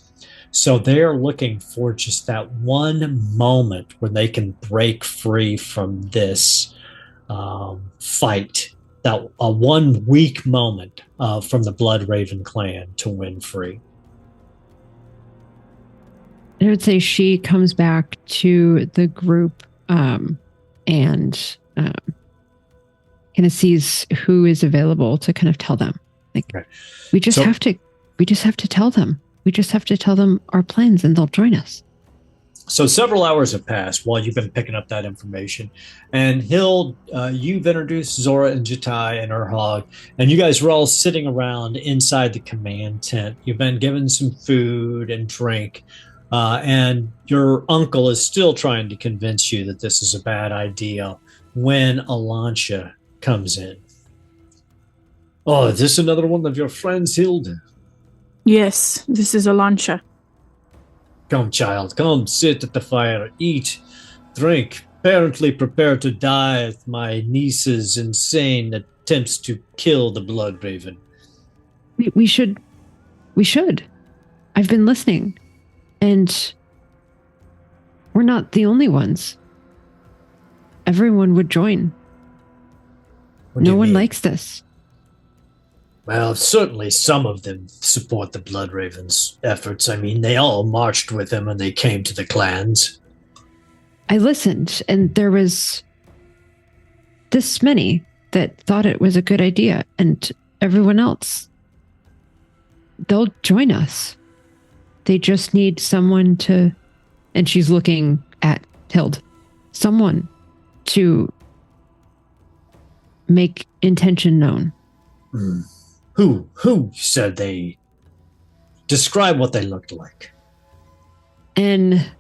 So they're looking for just that one moment when they can break free from this fight, that one weak moment from the Blood Raven clan to win free. I would say she comes back to the group and kind of sees who is available to kind of tell them. Right. We just have to tell them. We just have to tell them our plans, and they'll join us. So several hours have passed while you've been picking up that information. And Hild, you've introduced Zora and Jitai and Urhog, and you guys were all sitting around inside the command tent. You've been given some food and drink, and your uncle is still trying to convince you that this is a bad idea when Alancha comes in. Oh, is this another one of your friends, Hild? Yes, this is Alancha. Come, child, come, sit at the fire, eat, drink, apparently prepare to die at my niece's insane attempts to kill the Blood Raven. We should. I've been listening, and we're not the only ones. Everyone would join. No one likes this. Well, certainly some of them support the Blood Raven's efforts. I mean, they all marched with him when they came to the clans. I listened, and there was this many that thought it was a good idea, and everyone else, they'll join us. They just need someone to, and she's looking at Hild, someone to make intention known. Who said they? Describe what they looked like. And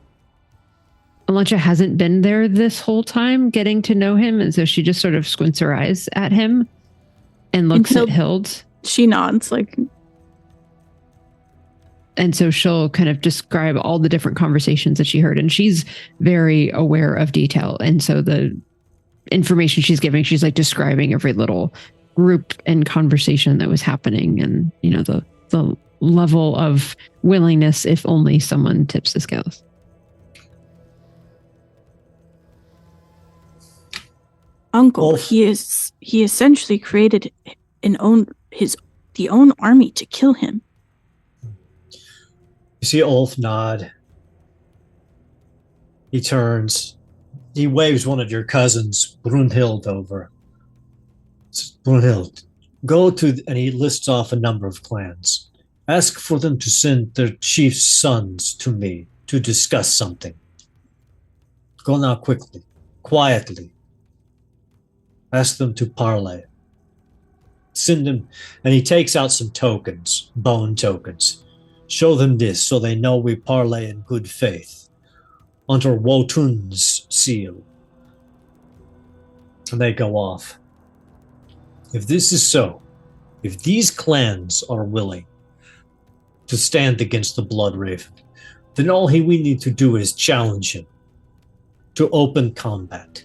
Alancha hasn't been there this whole time getting to know him, and so she just sort of squints her eyes at him and looks at Hild. She nods, and so she'll kind of describe all the different conversations that she heard, and she's very aware of detail, and so the information she's giving, she's describing every little group and conversation that was happening, and the level of willingness if only someone tips the scales. Uncle, he essentially created the own army to kill him. You see Ulf nod. He turns. He waves one of your cousins, Brunhild, over. Brunhild, go to, and he lists off a number of clans. Ask for them to send their chief's sons to me to discuss something. Go now quickly. quietly. Ask them to parley. Send them, and he takes out some tokens, bone tokens. Show them this so they know we parley in good faith. Under Wotun's seal. And they go off. If this is so, if these clans are willing to stand against the Blood Raven, then all we need to do is challenge him to open combat.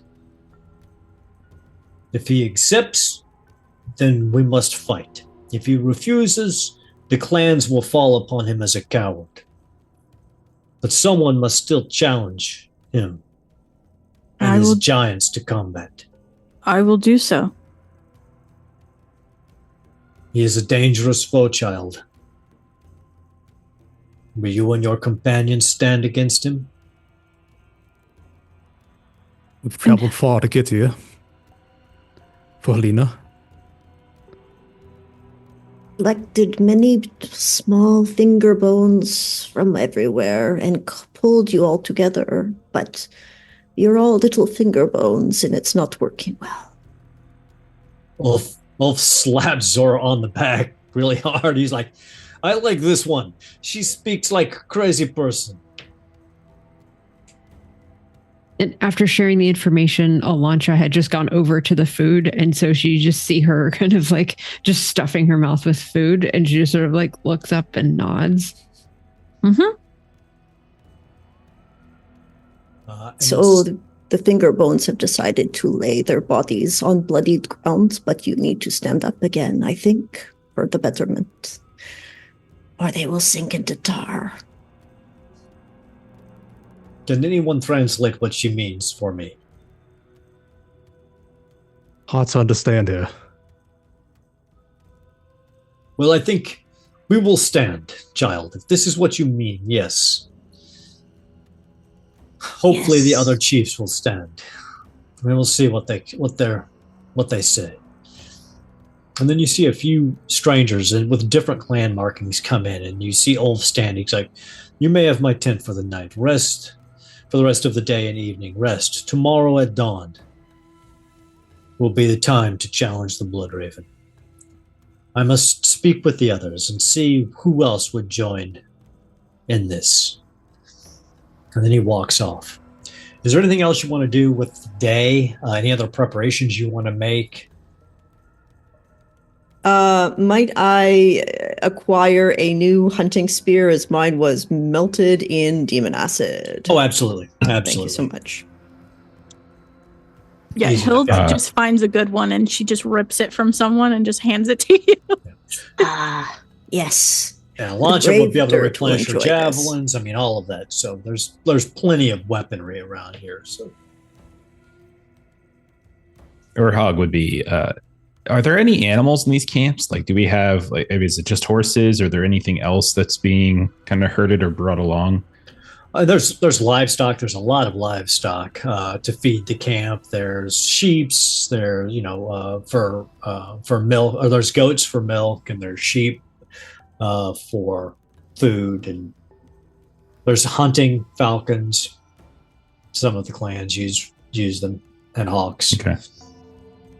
If he accepts, then we must fight. If he refuses, the clans will fall upon him as a coward. But someone must still challenge him and his giants to combat. I will do so. He is a dangerous foe, child. Will you and your companions stand against him? We've traveled far to get here. For Hilina. Collected many small finger bones from everywhere and pulled you all together, but you're all little finger bones and it's not working well. Wolf slaps Zora on the back really hard. He's like, I like this one. She speaks like a crazy person. And after sharing the information, Alantra had just gone over to the food. And so you just see her kind of like just stuffing her mouth with food. And she just sort of like looks up and nods. Mm-hmm. So the finger bones have decided to lay their bodies on bloodied ground, but you need to stand up again, I think, for the betterment. Or they will sink into tar. Can anyone translate what she means for me? Hard to understand here. Well, I think we will stand, child. If this is what you mean, yes. Hopefully, the other chiefs will stand. We will see what they say. And then you see a few strangers and with different clan markings come in, and you see Ulf standing. He's like, "You may have my tent for the night. Rest for the rest of the day and evening. Rest. Tomorrow at dawn will be the time to challenge the Blood Raven. I must speak with the others and see who else would join in this." And then he walks off. Is there anything else you want to do with the day? Any other preparations you want to make? Might I acquire a new hunting spear as mine was melted in demon acid? Oh, absolutely. Absolutely. Thank you so much. Yeah, Easy. Hilda just finds a good one and she just rips it from someone and just hands it to you. Yes. Yeah, launcher would be able to brave replenish your enjoy this. javelins. I mean, all of that. So there's plenty of weaponry around here. So, Hog would be. Are there any animals in these camps? Like, do we have? Like, is it just horses? Or are there anything else that's being kind of herded or brought along? there's livestock. There's a lot of livestock to feed the camp. There's sheeps. There, for milk. Or there's goats for milk, and there's sheep for food, and there's hunting falcons. Some of the clans use them, and hawks. Okay.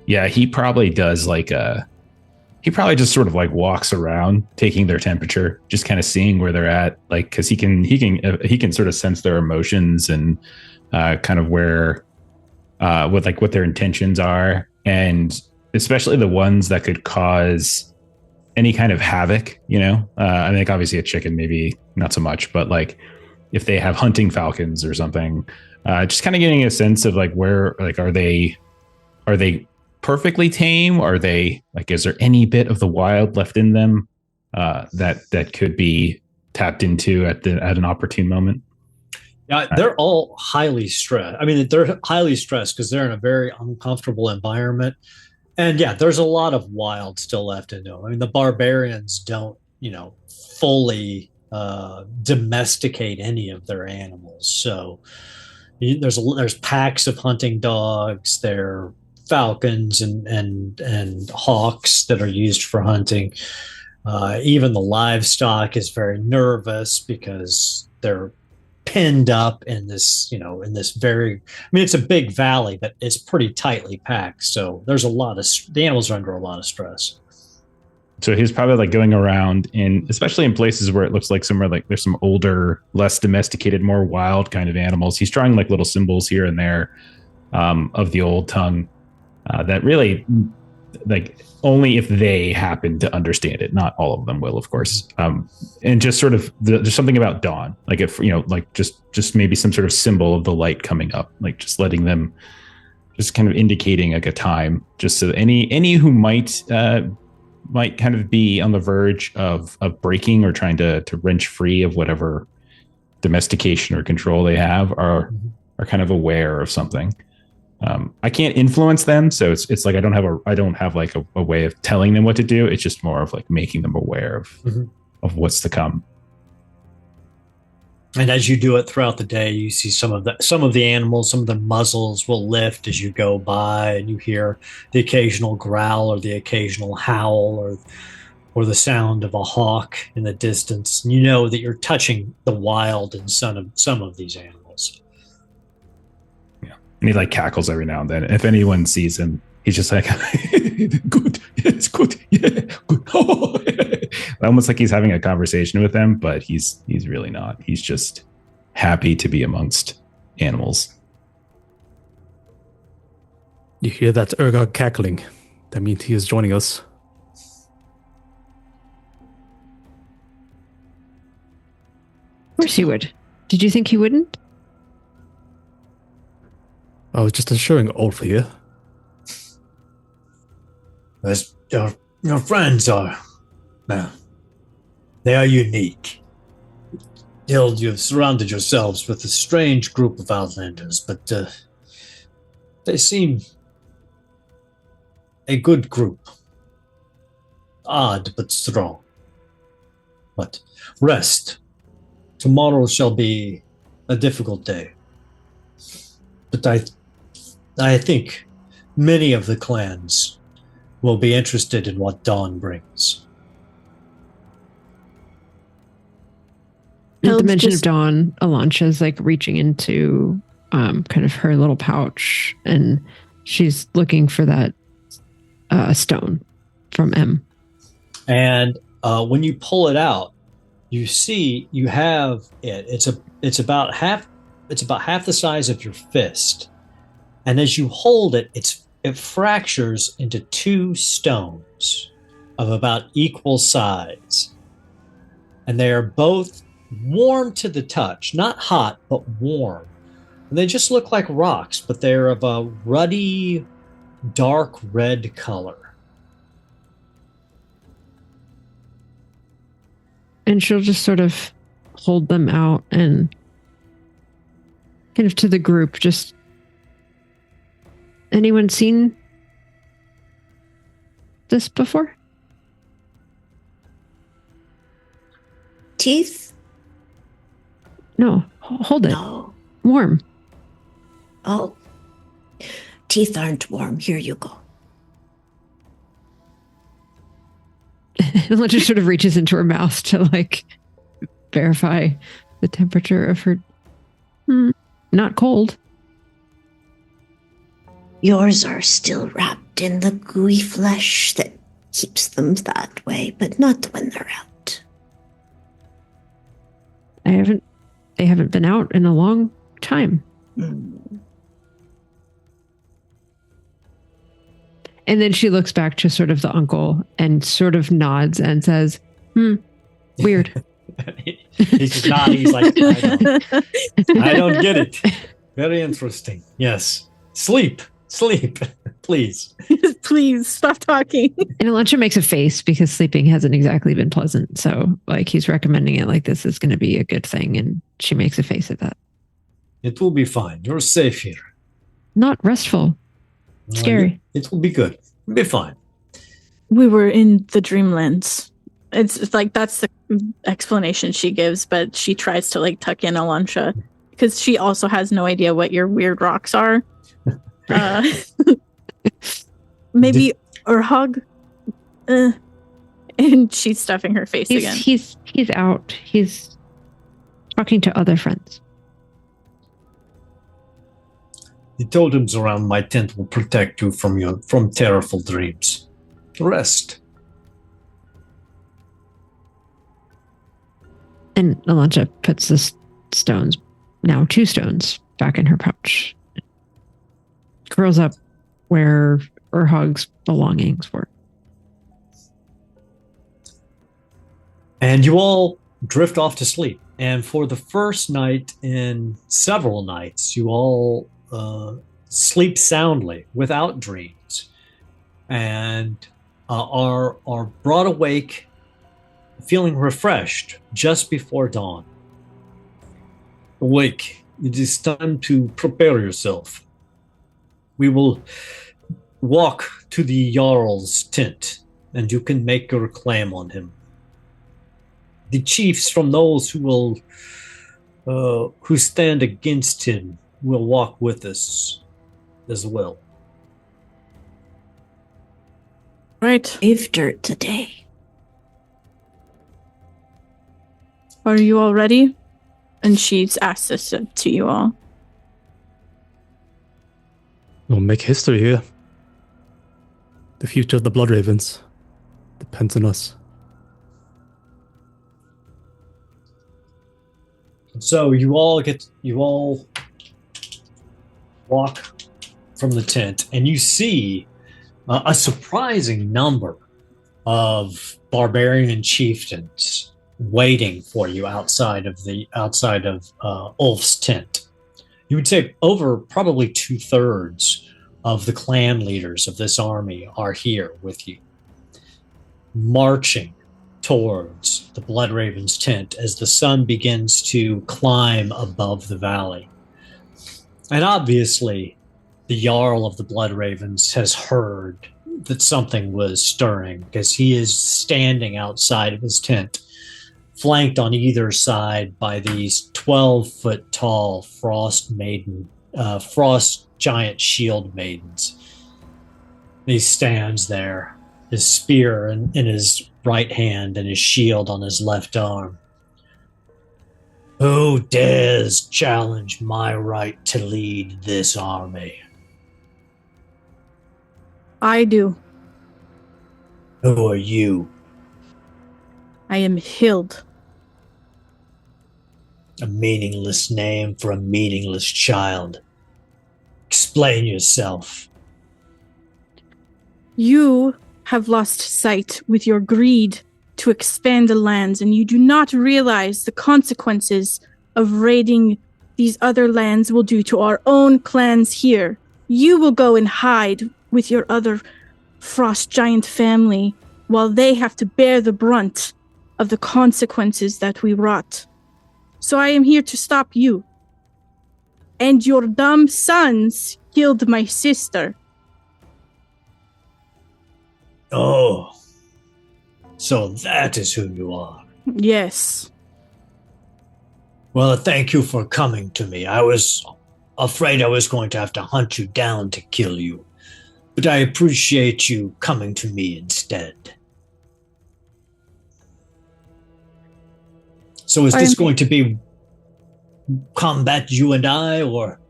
Yeah, he probably does he probably just sort of like walks around taking their temperature, just kind of seeing where they're at, like, because he can sort of sense their emotions and kind of where what their intentions are, and especially the ones that could cause any kind of havoc. I think obviously a chicken maybe not so much, but like if they have hunting falcons or something, just kind of getting a sense of like where, like, are they perfectly tame? Are they like, is there any bit of the wild left in them that could be tapped into at an opportune moment? Yeah, they're all highly stressed. I mean, they're highly stressed because they're in a very uncomfortable environment. And yeah, there's a lot of wild still left in them. I mean, the barbarians don't, fully domesticate any of their animals. So there's packs of hunting dogs. There falcons and hawks that are used for hunting. Even the livestock is very nervous because they're pinned up in this, in this very, it's a big valley, but it's pretty tightly packed. So there's the animals are under a lot of stress. So he's probably like going around especially in places where it looks like somewhere like there's some older, less domesticated, more wild kind of animals. He's drawing like little symbols here and there of the old tongue that really, like, only if they happen to understand it. Not all of them will, of course. And just sort of there's something about dawn, like if like just maybe some sort of symbol of the light coming up, like just letting them, just kind of indicating like a time, just so that any who might kind of be on the verge of breaking or trying to wrench free of whatever domestication or control they have are kind of aware of something. I can't influence them, so it's like I don't have like a way of telling them what to do. It's just more of like making them aware of what's to come. And as you do it throughout the day, you see some of the animals, some of the muzzles will lift as you go by, and you hear the occasional growl or the occasional howl or the sound of a hawk in the distance. And you know that you're touching the wild in some of these animals. Yeah, and he like cackles every now and then. If anyone sees him, he's just like, "Good, it's good, yeah, good." Almost like he's having a conversation with them, but he's really not. He's just happy to be amongst animals. You hear that Urga cackling? That means he is joining us. Of course he would. Did you think he wouldn't? I was just assuring Ulfir. As your friends are, they are unique. Hild, you have surrounded yourselves with a strange group of Outlanders, but they seem a good group. Odd, but strong. But rest. Tomorrow shall be a difficult day. But I think many of the clans will be interested in what dawn brings. At the mention of dawn, Alancha's like reaching into kind of her little pouch, and she's looking for that stone from M. And when you pull it out, you see you have it. It's about half the size of your fist, and as you hold it, it fractures into two stones of about equal size, and they are both warm to the touch, not hot, but warm. And they just look like rocks, but they're of a ruddy, dark red color. And she'll just sort of hold them out and kind of to the group, just, anyone seen this before? Teeth? No, hold it. No. Warm. Oh. Teeth aren't warm. Here you go. Ella just sort of reaches into her mouth to like verify the temperature of her. Not cold. Yours are still wrapped in the gooey flesh that keeps them that way, but not when they're out. They haven't been out in a long time. Mm. And then she looks back to sort of the uncle and sort of nods and says, weird. He's just nodding. He's like, I don't get it. Very interesting. Yes. Sleep, please. Please stop talking. And Alancha makes a face because sleeping hasn't exactly been pleasant. So like he's recommending it like this is going to be a good thing. And she makes a face at that. It will be fine. You're safe here. Not restful. Scary. It will be good. It'll be fine. We were in the Dreamlands. It's like that's the explanation she gives, but she tries to like tuck in Alancha because she also has no idea what your weird rocks are. Maybe or hug. And she's stuffing her face again. He's out. He's talking to other friends. The totems around my tent will protect you from terrible dreams. Rest. And Alonja puts the stones, now 2 stones, back in her pouch. Curls up where Urhog's belongings were. And you all drift off to sleep. And for the first night in several nights, you all sleep soundly without dreams, and are brought awake feeling refreshed just before dawn. Awake, it is time to prepare yourself. We will walk to the Jarl's tent, and you can make your claim on him. The chiefs from those who stand against him will walk with us as well. Right. Brave dirt today. Are you all ready? And she's asked this to you all. We'll make history here. The future of the Blood Ravens depends on us. So you all walk from the tent, and you see a surprising number of barbarian chieftains waiting for you outside of Ulf's tent. You would say over probably 2/3 of the clan leaders of this army are here with you, marching towards the Blood Raven's tent as the sun begins to climb above the valley. And obviously, the Jarl of the Blood Ravens has heard that something was stirring, because he is standing outside of his tent, flanked on either side by these 12-foot tall frost giant shield maidens. He stands there, his spear in his right hand and his shield on his left arm. Who dares challenge my right to lead this army? I do. Who are you? I am Hild. A meaningless name for a meaningless child. Explain yourself. You have lost sight with your greed to expand the lands, and you do not realize the consequences of raiding these other lands will do to our own clans here. You will go and hide with your other frost giant family while they have to bear the brunt of the consequences that we wrought. So I am here to stop you. And your dumb sons killed my sister. Oh, so that is who you are. Yes. Well, thank you for coming to me. I was afraid I was going to have to hunt you down to kill you, but I appreciate you coming to me instead. So is this going to be combat you and I, or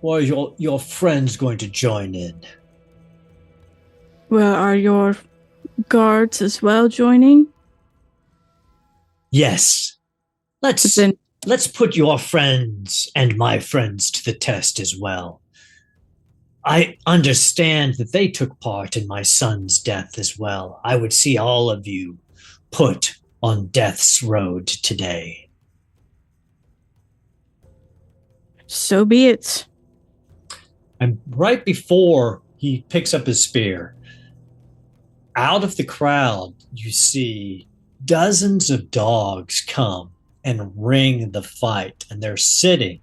are your friends going to join in? Well, are your guards as well joining? Yes. Let's put your friends and my friends to the test as well. I understand that they took part in my son's death as well. I would see all of you put on death's road today. So be it. And right before he picks up his spear, out of the crowd, you see dozens of dogs come and ring the fight, and they're sitting,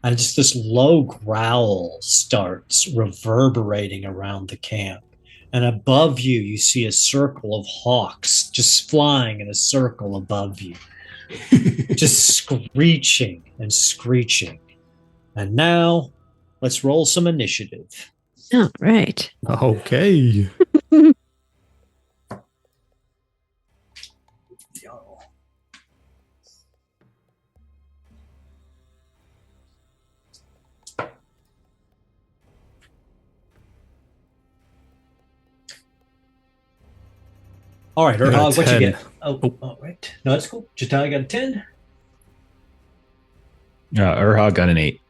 and just this low growl starts reverberating around the camp. And above you, you see a circle of hawks just flying in a circle above you, just screeching and screeching. And now, let's roll some initiative. All right. Okay. All right, I got a Urhog, what you 10. get? Oh, all right. No, that's cool. Jitai got a 10. Urhog got an 8.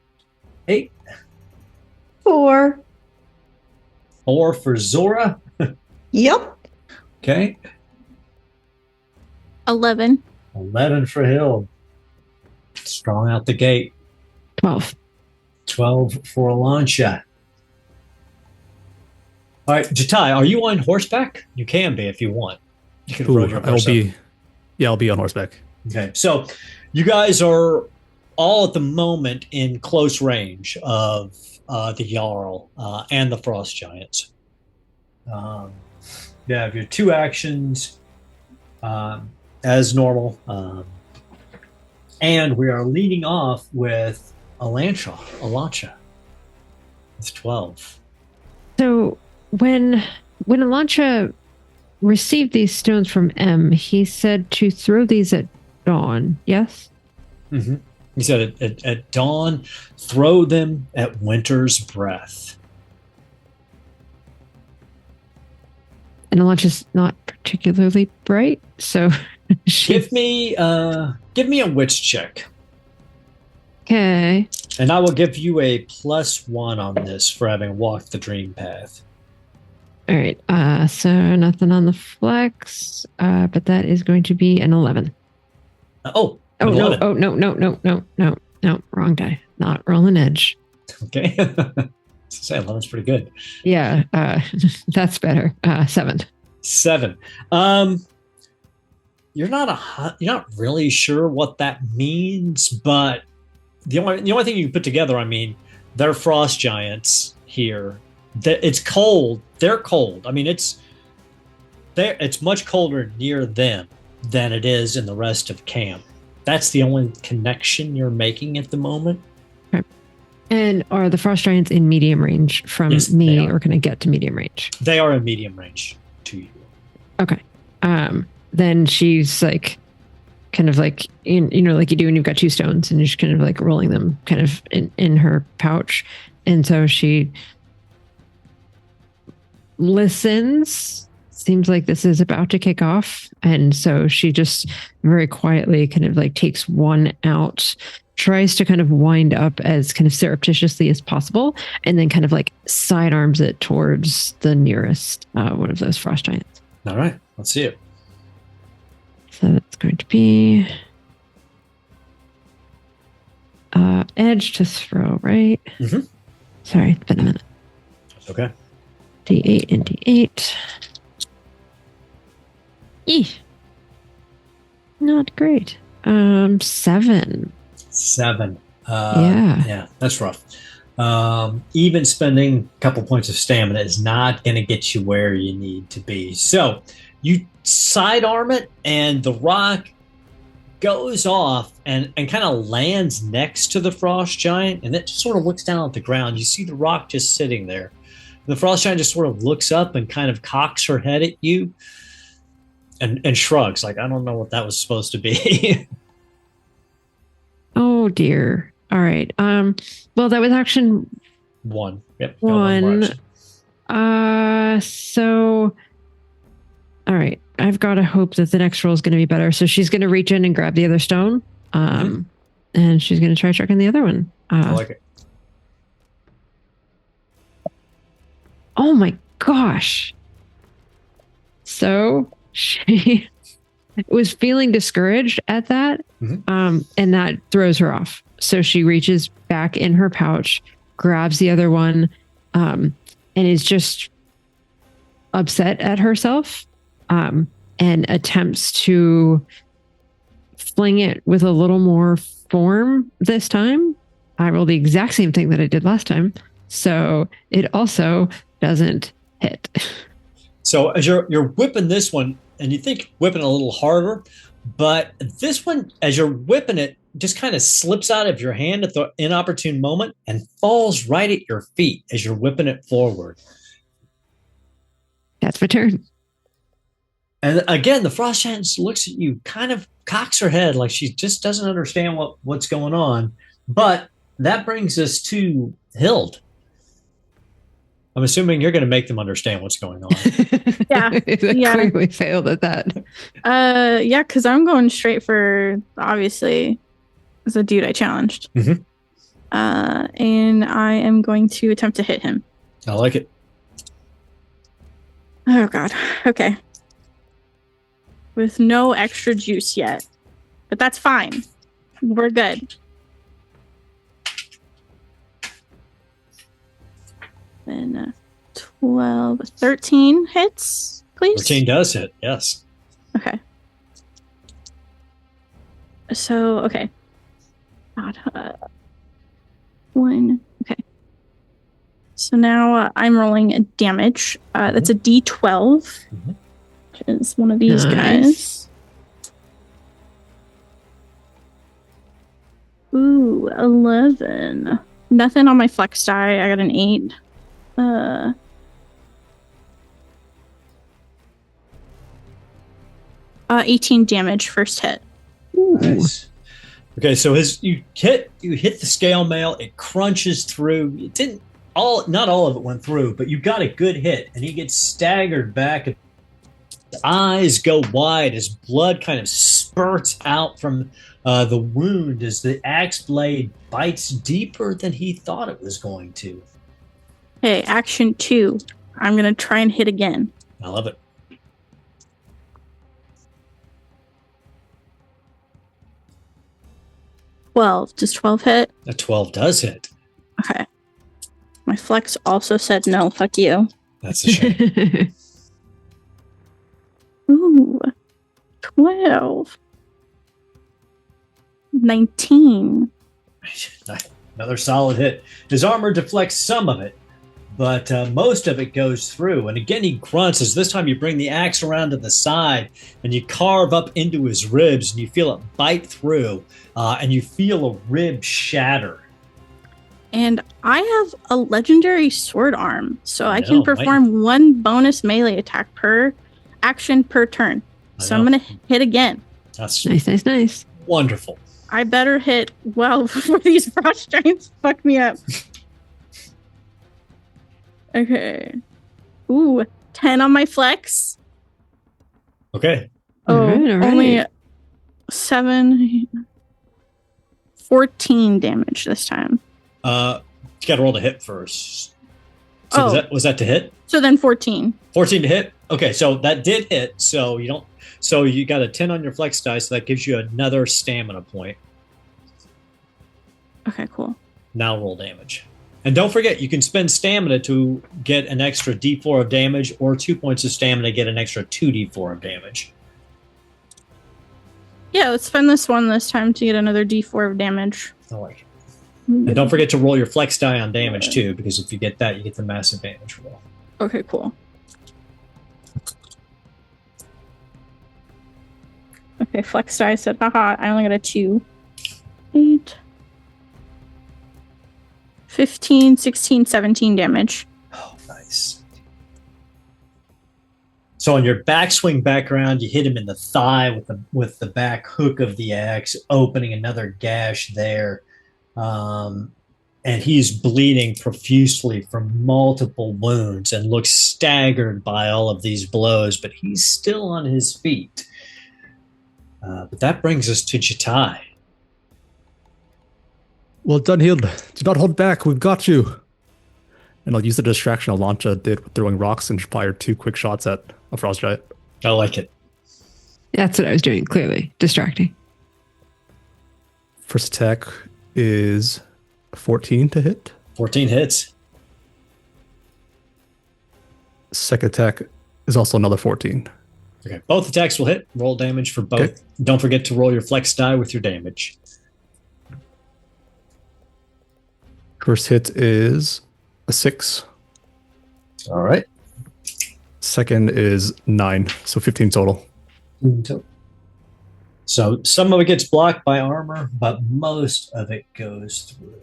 8. 4. 4 for Zora. Yep. Okay. 11. 11 for Hill. Strong out the gate. 12. 12 for Alansha. All right, Jitai, are you on horseback? You can be if you want. You can ride your I'll horse up. be. Yeah, I'll be on horseback. Okay, so you guys are all at the moment in close range of the Jarl and the Frost Giants. You have your 2 actions as normal. And we are leading off with Alansha. It's 12. So when Elantra received these stones from M, he said to throw these at dawn. Yes. Mm-hmm. He said at dawn, throw them at winter's breath. And Elantra's not particularly bright, so Give me a wits check, Okay. and I will give you a +1 on this for having walked the dream path. All right. So nothing on the flex, but that is going to be an 11. Oh, Oh 11. no, wrong die. Not rolling edge. Okay. Say 11's pretty good. Yeah, that's better. 7. 7. You're not really sure what that means, but the only thing you can put together, I mean, they're frost giants here. It's cold. They're cold. I mean, it's much colder near them than it is in the rest of camp. That's the only connection you're making at the moment. Okay. And are the frost giants in medium range from Yes, they me, are. or can I get to medium range? They are in medium range to you. Okay. Then she's like, kind of like, like you do when you've got 2 stones and you're just kind of like rolling them kind of in her pouch. And so she listens. Seems like this is about to kick off. And so she just very quietly kind of like takes one out, tries to kind of wind up as kind of surreptitiously as possible, and then kind of like sidearms it towards the nearest one of those frost giants. All right, let's see it. So that's going to be edge to throw, right? Mhm. Sorry, it's been a minute. Okay. D8 and D8. Eeh. Not great. 7. 7. Yeah, that's rough. Even spending a couple points of stamina is not going to get you where you need to be. So you sidearm it, and the rock goes off and kind of lands next to the frost giant, and it just sort of looks down at the ground. You see the rock just sitting there. The frost giant just sort of looks up and kind of cocks her head at you and shrugs, like, I don't know what that was supposed to be. Oh dear. All right. Well, that was action 1. Yep. got one more 1. action. So all right. I've got to hope that the next roll is going to be better. So she's going to reach in and grab the other stone. And she's going to try chucking the other one. I like it. Oh my gosh. So she was feeling discouraged at that. And that throws her off. So she reaches back in her pouch, grabs the other one, and is just upset at herself, and attempts to fling it with a little more form this time. I rolled the exact same thing that I did last time. So it also doesn't hit. So as you're whipping this one, and you think whipping a little harder, but this one, as you're whipping it, just kind of slips out of your hand at the inopportune moment and falls right at your feet as you're whipping it forward. That's my turn. And again, the frost giant looks at you, kind of cocks her head like she just doesn't understand what's going on. But that brings us to Hild. I'm assuming you're going to make them understand what's going on. Yeah. I clearly failed at that. Yeah, because I'm going straight for, obviously, the dude I challenged. Mhm. And I am going to attempt to hit him. I like it. Oh, God. Okay. With no extra juice yet. But that's fine. We're good. Then 12, 13 hits, please. 13 does hit, yes. Okay. So, okay. God, one. Okay. So now I'm rolling a damage. That's a D12, which is one of these guys. Ooh, 11. Nothing on my flex die. I got an 8. 18 damage first hit. Nice. Okay, so you hit the scale mail, it crunches through. It didn't not all of it went through, but you got a good hit, and he gets staggered back. His eyes go wide as blood kind of spurts out from the wound as the axe blade bites deeper than he thought it was going to. Okay, action 2. I'm gonna try and hit again. I love it. Does 12 hit? A 12 does hit. Okay. My flex also said no. Fuck you. That's a shame. Ooh. 12. 19. Another solid hit. His armor deflects some of it, but most of it goes through. And again, he grunts as this time you bring the axe around to the side and you carve up into his ribs and you feel it bite through and you feel a rib shatter. And I have a legendary sword arm, so I can know, perform one bonus melee attack per action per turn. So I'm going to hit again. That's Nice. wonderful. I better hit well before these frost giants fuck me up. Okay. Ooh, 10 on my flex. Okay. Oh, All right. only 7, 14 damage this time. You got to roll to hit first. So was that to hit? So then 14. 14 to hit. Okay, so that did hit. So you don't. So you got a 10 on your flex die. So that gives you another stamina point. Okay, cool. Now roll damage. And don't forget, you can spend stamina to get an extra D4 of damage, or 2 points of stamina to get an extra 2d4 of damage. Yeah, let's spend this time to get another D4 of damage. I like it. And don't forget to roll your flex die on damage too, because if you get that, you get the massive damage roll. Okay, cool. Okay, flex die said, haha, I only got a 2. 8. 15, 16, 17 damage. Oh, nice. So on your backswing background, you hit him in the thigh with the back hook of the axe, opening another gash there. And he's bleeding profusely from multiple wounds and looks staggered by all of these blows, but he's still on his feet. But that brings us to Jitai. Well done, Hild. Do not hold back. We've got you. And I'll use the distraction Alancha did with throwing rocks and fire 2 quick shots at a frost giant. I like it. That's what I was doing, clearly. Distracting. First attack is 14 to hit. 14 hits. Second attack is also another 14. Okay, both attacks will hit. Roll damage for both. Okay. Don't forget to roll your flex die with your damage. First hit is a 6. All right. Second is 9, so 15 total. So some of it gets blocked by armor, but most of it goes through.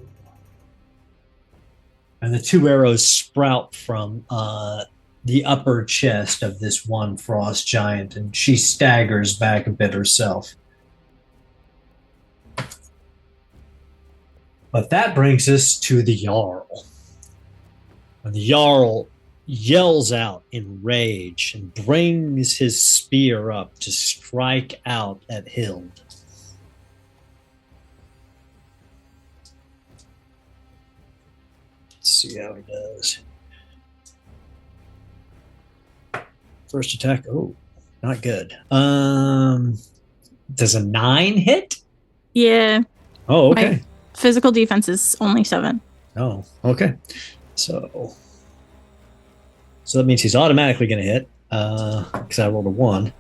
And the 2 arrows sprout from the upper chest of this one frost giant, and she staggers back a bit herself. But that brings us to the Jarl. And the Jarl yells out in rage and brings his spear up to strike out at Hild. Let's see how he does. First attack. Oh, not good. Does a 9 hit? Yeah. Oh, okay. My physical defense is only 7. Oh, okay. So that means he's automatically going to hit because I rolled a 1.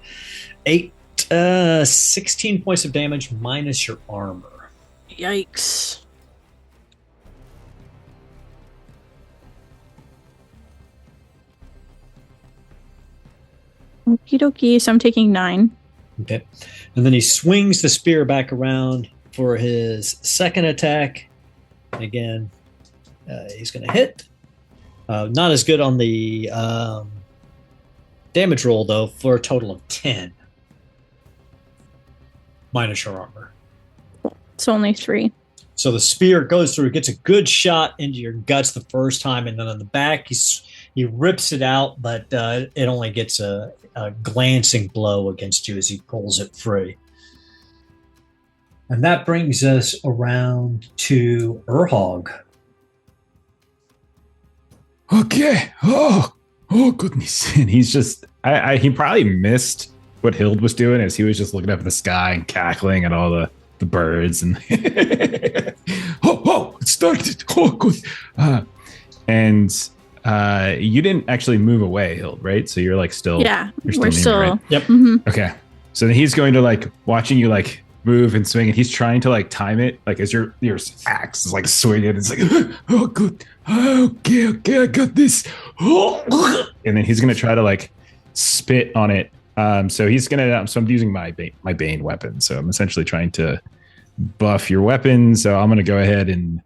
16 points of damage minus your armor. Yikes. Okie dokie. So I'm taking 9. Okay. And then he swings the spear back around for his second attack. Again, he's going to hit. Not as good on the damage roll, though, for a total of 10. Minus your armor. It's only 3. So the spear goes through, gets a good shot into your guts the first time, and then on the back, he rips it out, but it only gets a glancing blow against you as he pulls it free. And that brings us around to Urhog. Okay. Oh goodness. And he's just, he probably missed what Hild was doing as he was just looking up at the sky and cackling at all the birds and it started. Oh, good. and you didn't actually move away, Hild, right? So you're like still, Yeah, you're we're near me, still. right? Yep. Mhm. Okay. So then he's going to like watching you like move and swing, and he's trying to like time it, like as your axe is like swinging. It's like, Oh, good. Okay, I got this. Oh. and then he's gonna try to like spit on it. So he's gonna. So I'm using my Bane weapon. So I'm essentially trying to buff your weapon. So I'm gonna go ahead and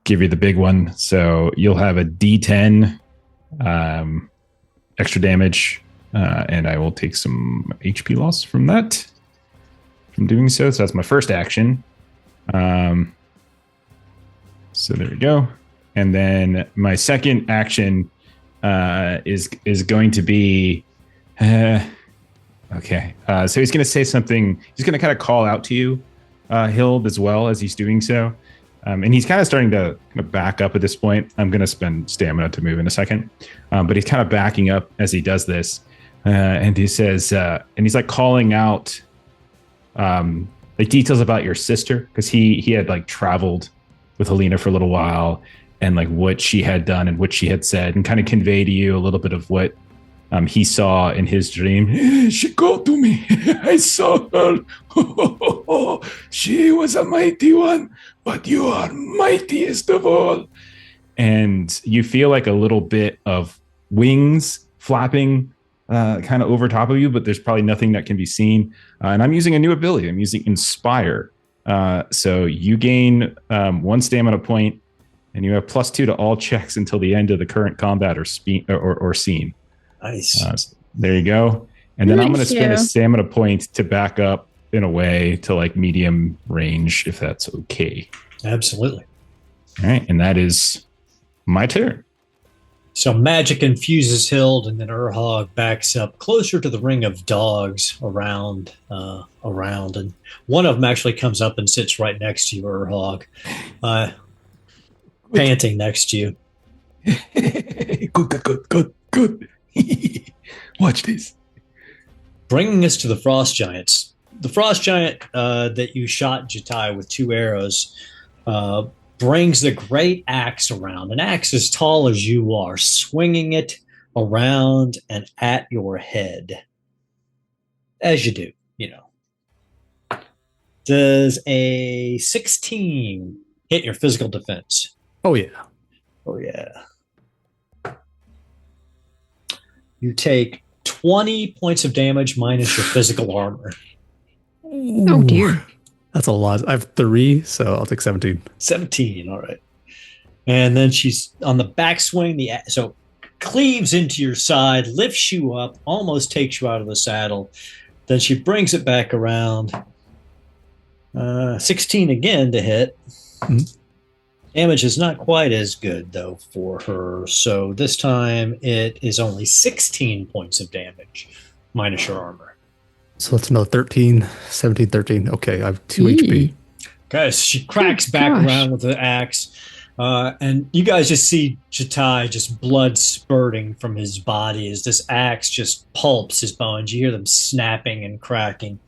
give you the big one. So you'll have a D10 extra damage, and I will take some HP loss from that. From doing so. So that's my first action. So there we go. And then my second action is going to be okay. So he's going to say something. He's going to kind of call out to you, Hild, as well as he's doing so. And he's kind of starting to back up at this point. I'm going to spend stamina to move in a second. But he's kind of backing up as he does this. And he says, and he's like calling out like details about your sister, because he had like traveled with Hilina for a little while, and like what she had done and what she had said, and kind of convey to you a little bit of what he saw in his dream. She called to me. I saw her. She was a mighty one, but you are mightiest of all. And you feel like a little bit of wings flapping kind of over top of you, but there's probably nothing that can be seen. And I'm using a new ability. I'm using Inspire. So you gain 1 stamina point, and you have +2 to all checks until the end of the current combat or scene. Nice. There you go. And then I'm going to Nice, spend a yeah. stamina point to back up in a way to like medium range, if that's okay. Absolutely. All right. And that is my turn. So magic infuses Hild, and then Urhog backs up closer to the ring of dogs around, and one of them actually comes up and sits right next to you, Urhog, panting next to you. Good. Watch this. Bringing us to the frost giants. The frost giant that you shot Jitai with 2 arrows brings the great axe around, an axe as tall as you are, swinging it around and at your head. As you do, you know. Does a 16 hit your physical defense? Oh, yeah. Oh, yeah. You take 20 points of damage minus your physical armor. Oh, dear. That's a lot. I have 3, so I'll take 17. 17, all right. And then she's on the backswing, so cleaves into your side, lifts you up, almost takes you out of the saddle. Then she brings it back around. 16 again to hit. Mhm. Damage is not quite as good, though, for her. So this time it is only 16 points of damage, minus your armor. So that's another 13, 17, 13. Okay, I have 2 Yee. HP. Okay, so she cracks back gosh. around with the axe. And you guys just see Jitai just blood spurting from his body as this axe just pulps his bones. You hear them snapping and cracking.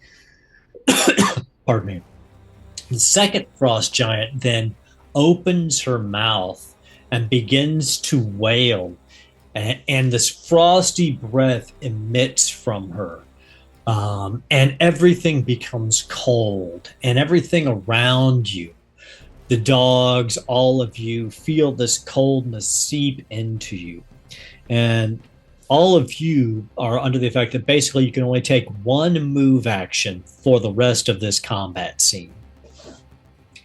Pardon me. The second frost giant then opens her mouth and begins to wail. And this frosty breath emits from her. And everything becomes cold. And everything around you, the dogs, all of you, feel this coldness seep into you. And all of you are under the effect that basically you can only take one move action for the rest of this combat scene.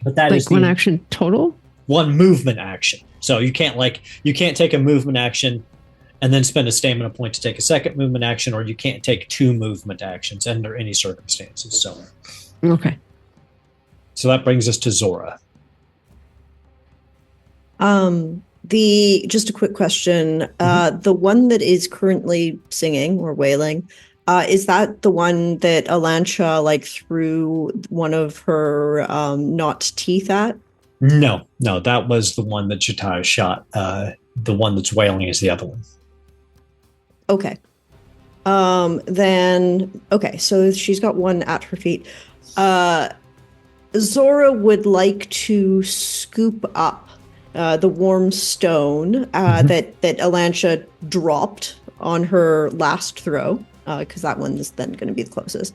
But that is Like one action total? one movement action. So you can't take a movement action and then spend a stamina point to take a second movement action, or you can't take 2 movement actions under any circumstances. Okay. So that brings us to Zora. Just a quick question. The one that is currently singing or wailing, is that the one that Alancha threw one of her not teeth at? No, that was the one that Jitai shot. The one that's wailing is the other one. Okay. So she's got one at her feet. Zora would like to scoop up the warm stone that Alancha dropped on her last throw, because that one is then going to be the closest.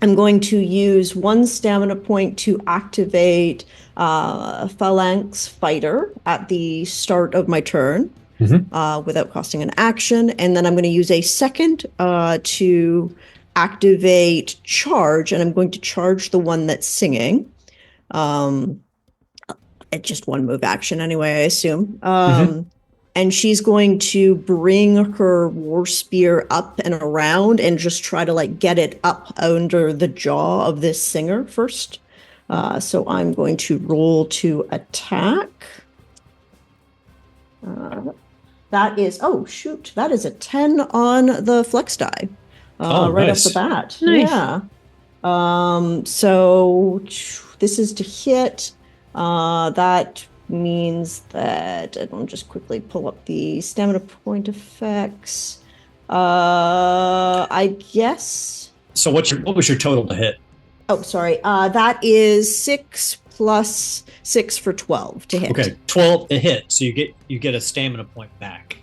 I'm going to use 1 stamina point to activate Phalanx Fighter at the start of my turn without costing an action. And then I'm going to use a second to activate Charge, and I'm going to charge the one that's singing. It's just 1 move action anyway, I assume. And she's going to bring her war spear up and around and just try to get it up under the jaw of this singer first. So I'm going to roll to attack. That is a 10 on the flex die. Right nice. off the bat. Nice. Yeah. So this is to hit. That means that I'll just quickly pull up the stamina point effects. I guess. So what was your total to hit? Oh, sorry. That is 6 plus 6 for 12 to hit. Okay, 12 to hit. So you get a stamina point back.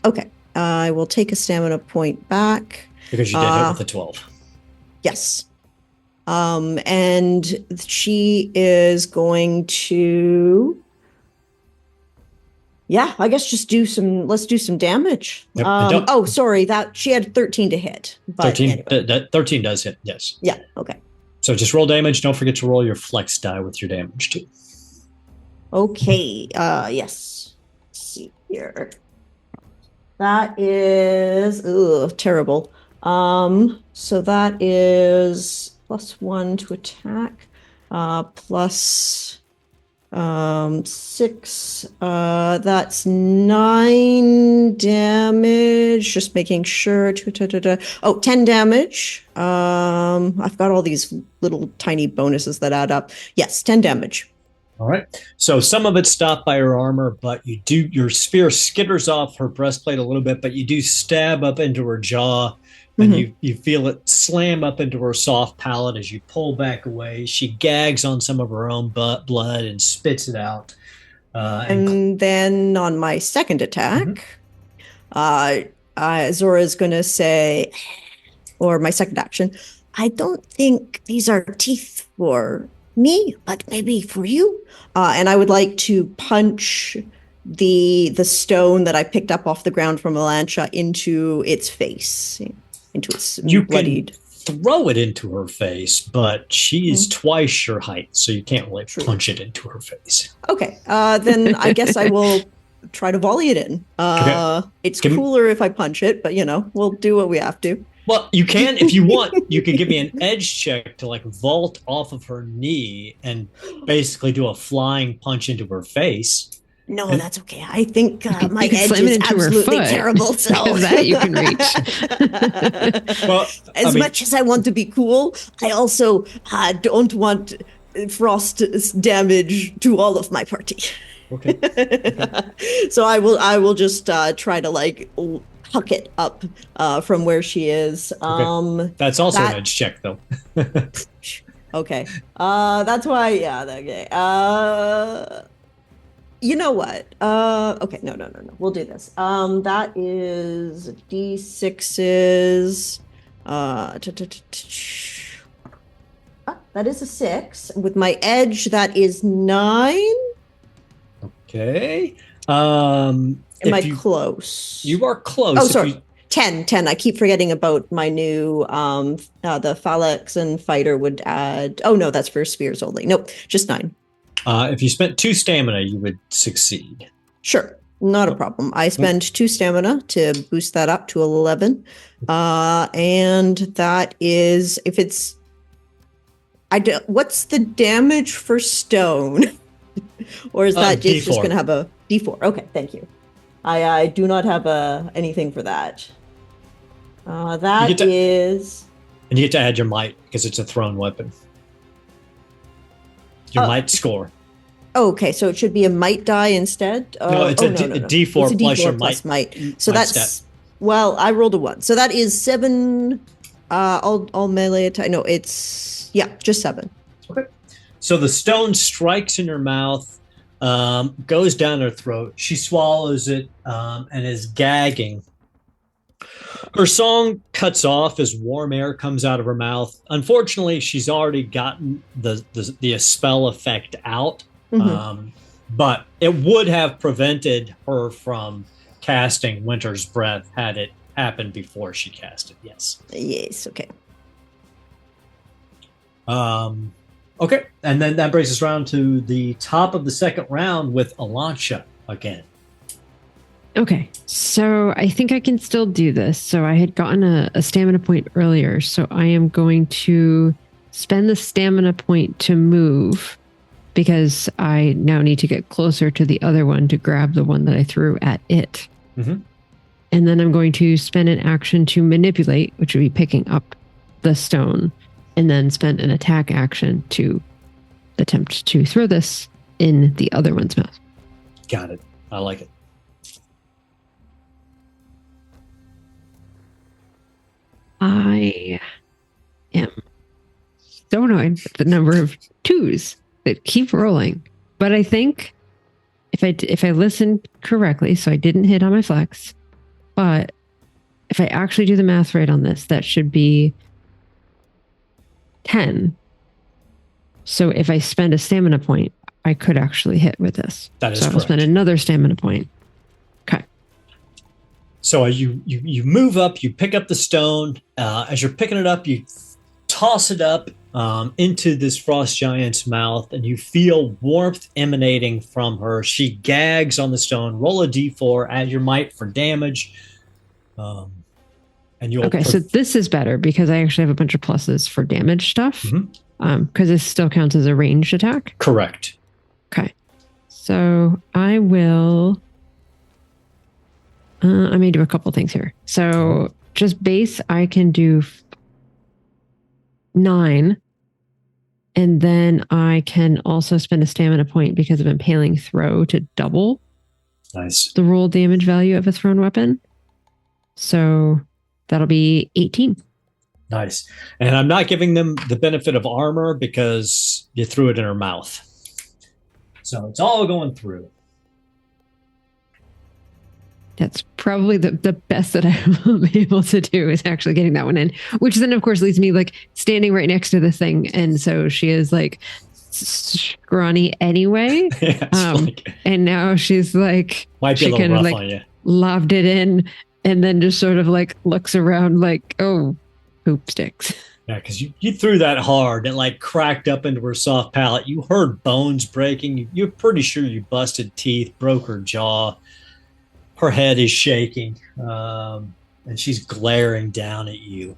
Okay. I will take a stamina point back. Because you did hit with the 12. Yes. And she is going to, I guess let's do some damage. Yep, sorry, that she had 13 to hit. But 13, anyway. 13 does hit, yes. Yeah, okay. So just roll damage. Don't forget to roll your flex die with your damage too. Okay, yes. Let's see here. That is terrible. So that is +1 to attack, plus 6. That's 9 damage. Just making sure. 10 damage. I've got all these little tiny bonuses that add up. Yes, 10 damage. All right. So some of it's stopped by her armor, but your spear skitters off her breastplate a little bit, but you do stab up into her jaw. And you feel it slam up into her soft palate as you pull back away. She gags on some of her own blood and spits it out. And then on my second attack, Zora is going to say, or my second action, I don't think these are teeth for me, but maybe for you. And I would like to punch the stone that I picked up off the ground from Alancha into its face. Into its bloodied. Can throw it into her face, but she's twice your height, so you can't really punch it into her face. Okay, then I guess I will try to volley it in. Okay. It's cooler if I punch it, but we'll do what we have to. Well, you can if you want. You could give me an edge check to like vault off of her knee and basically do a flying punch into her face. No, And- that's okay. I think my You can edge slam it is into her absolutely foot, terrible. So because that you can reach. Well, as much as I want to be cool, I also don't want frost damage to all of my party. Okay. So I will just try to like huck it up from where she is. That's also an edge check, though. Okay. That's why. Yeah. Okay. You know what? Okay. No. We'll do this. That is D6s. That is a 6. With my edge, that is 9. Okay. Am I close? You are close. Oh, sorry. 10. I keep forgetting about my new the phalanx and fighter would add. Oh no, that's for spears only. Nope, just 9. If you spent 2 stamina, you would succeed. Sure, not a problem. I spend 2 stamina to boost that up to 11, and that is if it's. What's the damage for stone? Or is that just going to have a D4? Okay, thank you. I do not have anything for that. That is... And you get to add your might, because it's a thrown weapon. Your might score. Okay, so it should be a might die instead? No, it's a D4 it's a plus D4 your plus might. So might that's... stat. Well, I rolled a 1. So that is 7... all melee attack. No, it's... Yeah, just 7. Okay. So the stone strikes in her mouth, goes down her throat. She swallows it and is gagging. Her song cuts off as warm air comes out of her mouth. Unfortunately, she's already gotten the spell effect out, but it would have prevented her from casting Winter's Breath had it happened before she cast it. Yes. Yes. Okay. Okay, and then that brings us around to the top of the second round with Alancha again. Okay, so I think I can still do this. So I had gotten a stamina point earlier, so I am going to spend the stamina point to move because I now need to get closer to the other one to grab the one that I threw at it. Mm-hmm. And then I'm going to spend an action to manipulate, which would be picking up the stone, and then spend an attack action to attempt to throw this in the other one's mouth. Got it. I like it. I am so annoyed with the number of 2s that keep rolling. But I think if I listened correctly, so I didn't hit on my flex, but if I actually do the math right on this, that should be 10. So if I spend a stamina point, I could actually hit with this. That is so correct. I'll spend another stamina point. Okay. So you move up, you pick up the stone. As you're picking it up, you toss it up into this frost giant's mouth, and you feel warmth emanating from her. She gags on the stone. Roll a d4, add your might for damage. And you'll so this is better because I actually have a bunch of pluses for damage stuff. Mhm. Because this still counts as a ranged attack. Correct. Okay. So I will. I may do a couple things here. So just base, I can do 9. And then I can also spend a stamina point because of impaling throw to double Nice. the roll damage value of a thrown weapon. So that'll be 18. Nice. And I'm not giving them the benefit of armor because you threw it in her mouth. So it's all going through. That's probably the best that I will be able to do is actually getting that one in, which then of course leaves me like standing right next to the thing. And so she is like scrawny anyway. And now she's like, might be a little rough on you. Lobbed it in and then just sort of like looks around like, oh, poop sticks. Yeah, because you threw that hard. It like cracked up into her soft palate. You heard bones breaking. You're pretty sure you busted teeth, broke her jaw. Her head is shaking. and she's glaring down at you.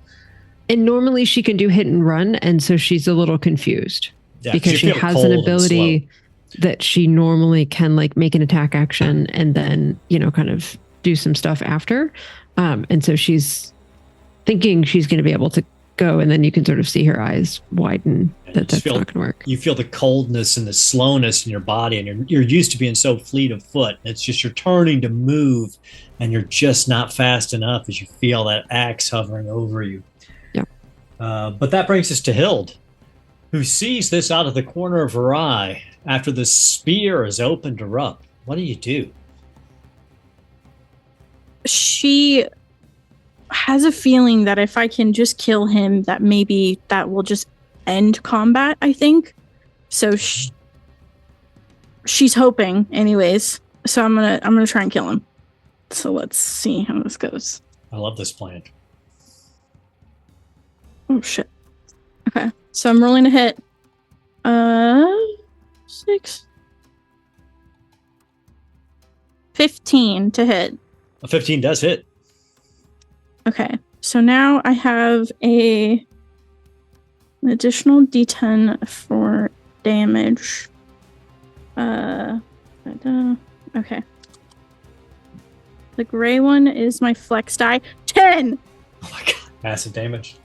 And normally she can do hit and run, and so she's a little confused Yeah, because you she feel has cold an and ability that she normally can like make an attack action and then, kind of do some stuff after. And so she's thinking she's going to be able to go, and then you can sort of see her eyes widen that that's not going to work. You feel the coldness and the slowness in your body, and you're used to being so fleet of foot. It's just you're turning to move, and you're just not fast enough as you feel that axe hovering over you. Yeah. But that brings us to Hild, who sees this out of the corner of her eye after the spear is opened her up. What do you do? She has a feeling that if I can just kill him, that maybe that will just end combat, I think. So she's hoping anyways. So I'm gonna try and kill him. So let's see how this goes. I love this plan. Oh shit. Okay. So I'm rolling to hit. 6. 15 to hit. A 15 does hit. Okay. So now I have an additional D10 for damage. Okay. The gray one is my flex die. 10! Oh my god. Massive damage.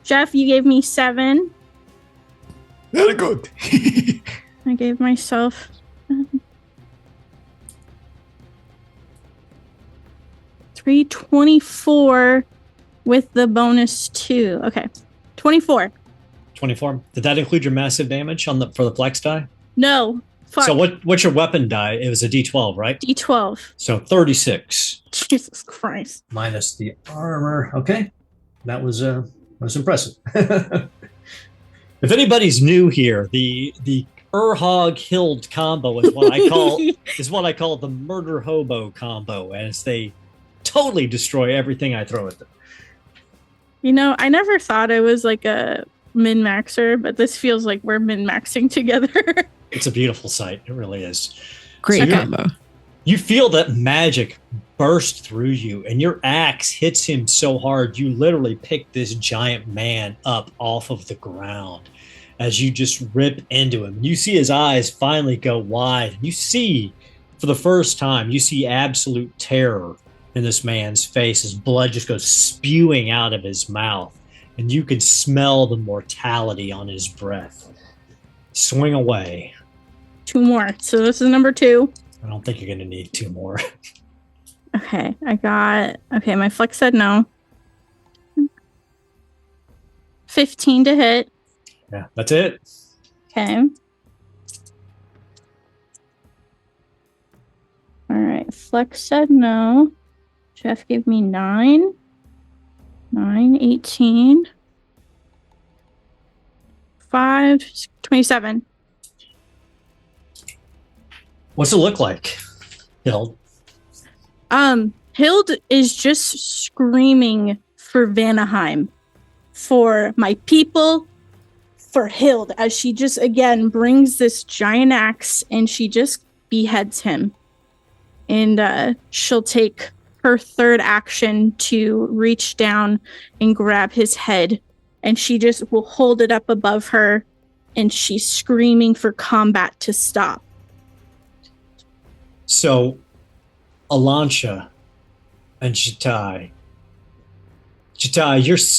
Jeff, you gave me 7. Very good. I gave myself 324 with the bonus 2. Okay. 24. 24. Did that include your massive damage for the flex die? No. Fuck. So what's your weapon die? It was a D12, right? D12. So 36. Jesus Christ. Minus the armor. Okay. That was impressive. If anybody's new here, the Urhog Hild combo is what I call the murder hobo combo, as they totally destroy everything I throw at them. I never thought I was like a min-maxer, but this feels like we're min-maxing together. It's a beautiful sight. It really is. Great So combo. you feel that magic burst through you, and your axe hits him so hard you literally pick this giant man up off of the ground as you just rip into him. You see his eyes finally go wide. You see, for the first time, you see absolute terror in this man's face. His blood just goes spewing out of his mouth, and you can smell the mortality on his breath. Swing away. 2 more. So this is number 2. I don't think you're going to need 2 more. Okay, my flex said no. 15 to hit. Yeah, that's it. Okay. All right, flex said no. Jeff gave me 9. 9, 18. 5, 27. What's it look like, Hild? Hild is just screaming for Vanaheim, for my people, for Hild, as she just again brings this giant axe and she just beheads him. And she'll take her third action to reach down and grab his head, and she just will hold it up above her, and she's screaming for combat to stop. So, Alancha and Jitai,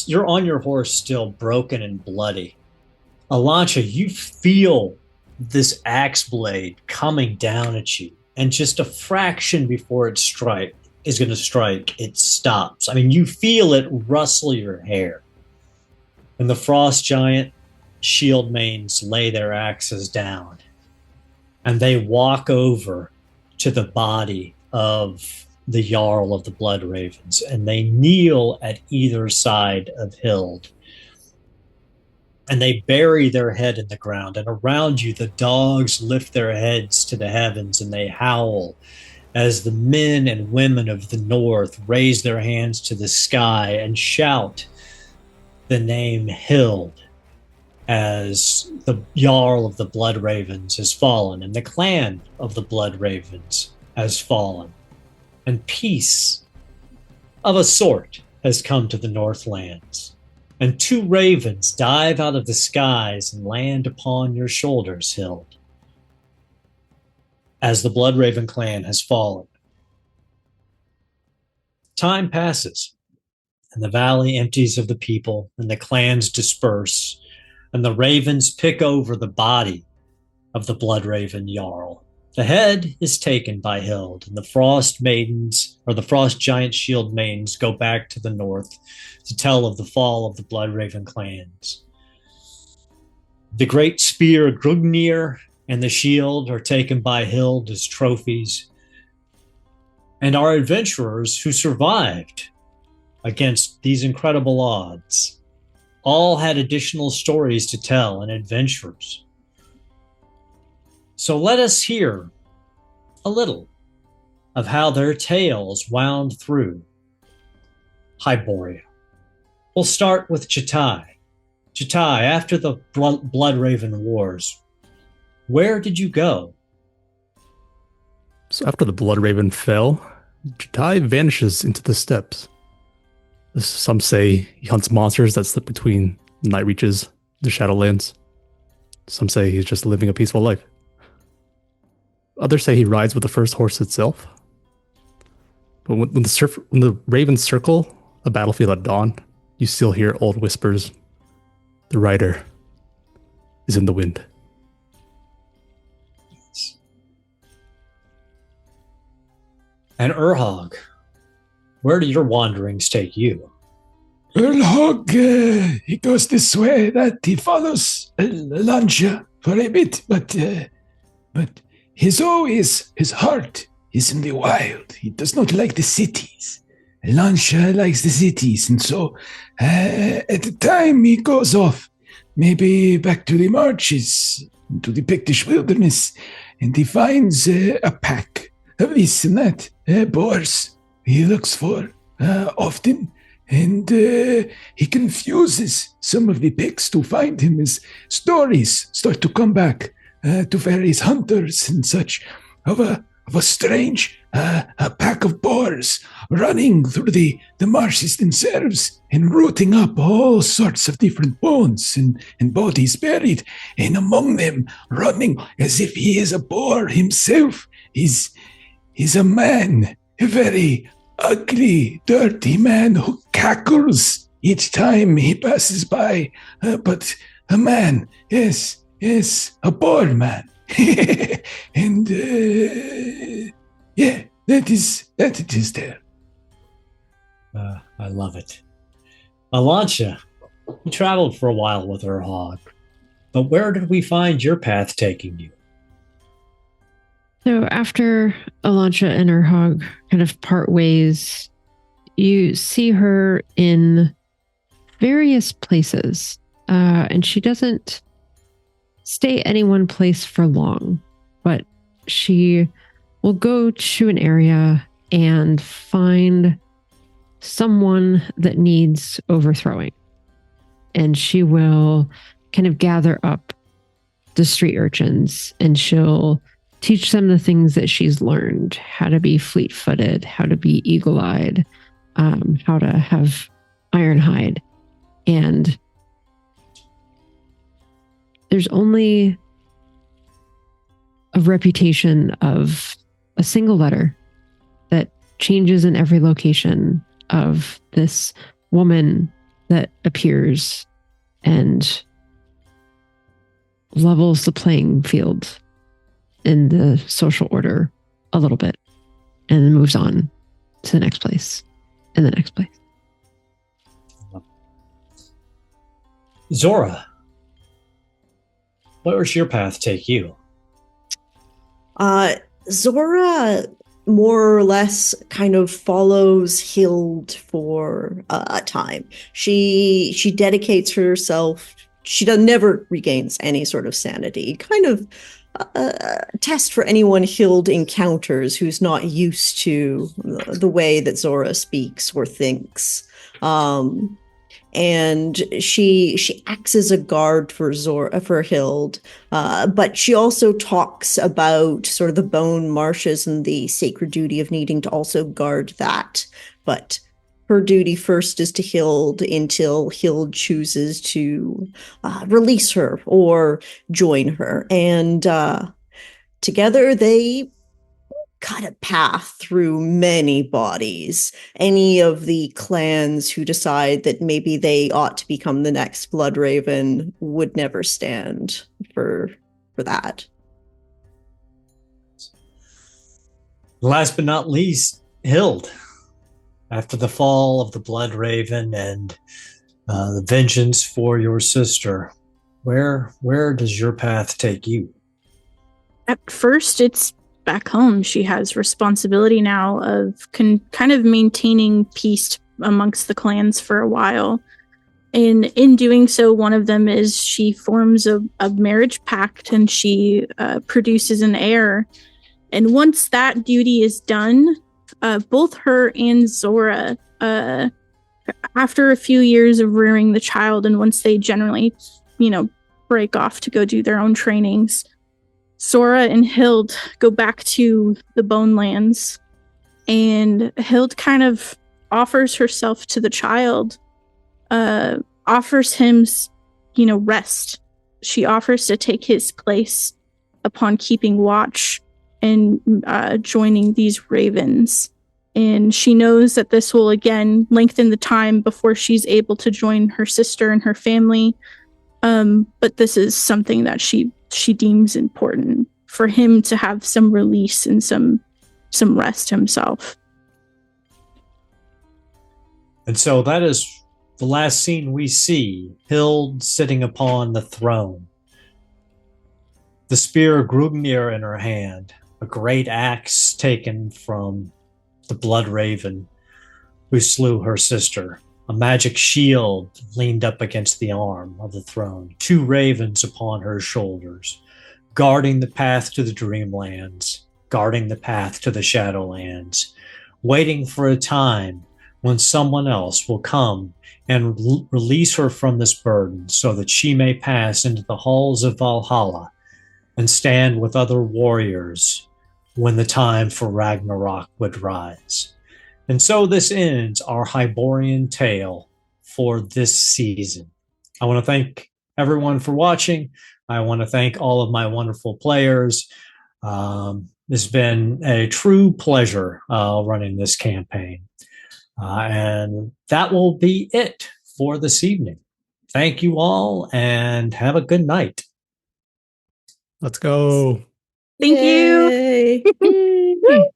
you're on your horse still, broken and bloody. Alancha, you feel this axe blade coming down at you, and just a fraction before it is going to strike, it stops. I mean, you feel it rustle your hair. And the frost giant shield mains lay their axes down, and they walk over to the body of the Jarl of the Blood Ravens, and they kneel at either side of Hild. And they bury their head in the ground, and around you the dogs lift their heads to the heavens and they howl as the men and women of the north raise their hands to the sky and shout the name Hild, as the Jarl of the Blood Ravens has fallen and the clan of the Blood Ravens has fallen. And peace of a sort has come to the Northlands, and 2 ravens dive out of the skies and land upon your shoulders, Hild, as the Bloodraven clan has fallen. Time passes, and the valley empties of the people, and the clans disperse, and the ravens pick over the body of the Bloodraven Jarl. The head is taken by Hild, and the Frost Maidens, or the Frost Giant Shield Maidens, go back to the north to tell of the fall of the Bloodraven clans. The great spear Grugnir and the shield are taken by Hild as trophies, and our adventurers who survived against these incredible odds all had additional stories to tell and adventures. So let us hear a little of how their tales wound through Hyboria. We'll start with Jitai. Jitai, after the Bloodraven Wars, where did you go? So after the Bloodraven fell, Jitai vanishes into the steppes. Some say he hunts monsters that slip between night reaches, the Shadowlands. Some say he's just living a peaceful life. Others say he rides with the first horse itself. But when the ravens circle a battlefield at dawn, you still hear old whispers. The rider is in the wind. And Urhog, where do your wanderings take you? Hog, he goes this way, that he follows Lancia for a bit, but his heart is in the wild. He does not like the cities. Lancia likes the cities, and so at the time he goes off, maybe back to the marches, to the Pictish wilderness, and he finds a pack of this and that, boars he looks for often, and he confuses some of the Picts to find him as stories start to come back to various hunters and such of a strange a pack of boars running through the marshes themselves and rooting up all sorts of different bones and bodies buried, and among them, running as if he is a boar himself, is a man, a very ugly, dirty man who cackles each time he passes by, but a man, yes, a boar man. And yeah, that it is there. I love it. Alancha, you traveled for a while with Urhog, but where did we find your path taking you? So after Alancha and Urhog kind of part ways, you see her in various places, and she doesn't stay any one place for long, but she will go to an area and find someone that needs overthrowing. And she will kind of gather up the street urchins, and she'll teach them the things that she's learned: how to be fleet-footed, how to be eagle-eyed, how to have Ironhide. And there's only a reputation of a single letter that changes in every location of this woman that appears and levels the playing field in the social order a little bit, and then moves on to the next place and the next place. Zora, where does your path take you? Zora more or less kind of follows Hild for a time. She dedicates herself. She never regains any sort of sanity. Kind of test for anyone Hild encounters who's not used to the way that Zora speaks or thinks. And she acts as a guard for Hild, but she also talks about sort of the bone marshes and the sacred duty of needing to also guard that. But her duty first is to Hild until Hild chooses to release her or join her. And together they cut a path through many bodies. Any of the clans who decide that maybe they ought to become the next Bloodraven would never stand for that. Last but not least, Hild. After the fall of the Bloodraven and the vengeance for your sister, where does your path take you? At first, it's back home. She has responsibility now of kind of maintaining peace amongst the clans for a while. And in doing so, one of them is she forms a marriage pact and she produces an heir. And once that duty is done, both her and Zora, after a few years of rearing the child, and once they generally, break off to go do their own trainings, Zora and Hild go back to the Bone Lands, and Hild kind of offers herself to the child, offers him, rest. She offers to take his place upon keeping watch and joining these ravens. And she knows that this will again lengthen the time before she's able to join her sister and her family. But this is something that she deems important for him to have some release and some rest himself. And so that is the last scene we see, Hild sitting upon the throne. The spear Grugnir in her hand, a great axe taken from the Bloodraven who slew her sister. A magic shield leaned up against the arm of the throne. 2 ravens upon her shoulders, guarding the path to the Dreamlands, guarding the path to the Shadowlands, waiting for a time when someone else will come and release her from this burden so that she may pass into the halls of Valhalla and stand with other warriors when the time for Ragnarok would rise. And so this ends our Hyborian tale for this season. I want to thank everyone for watching. I want to thank all of my wonderful players. It's been a true pleasure running this campaign. And that will be it for this evening. Thank you all and have a good night. Let's go. Thank you. Yay.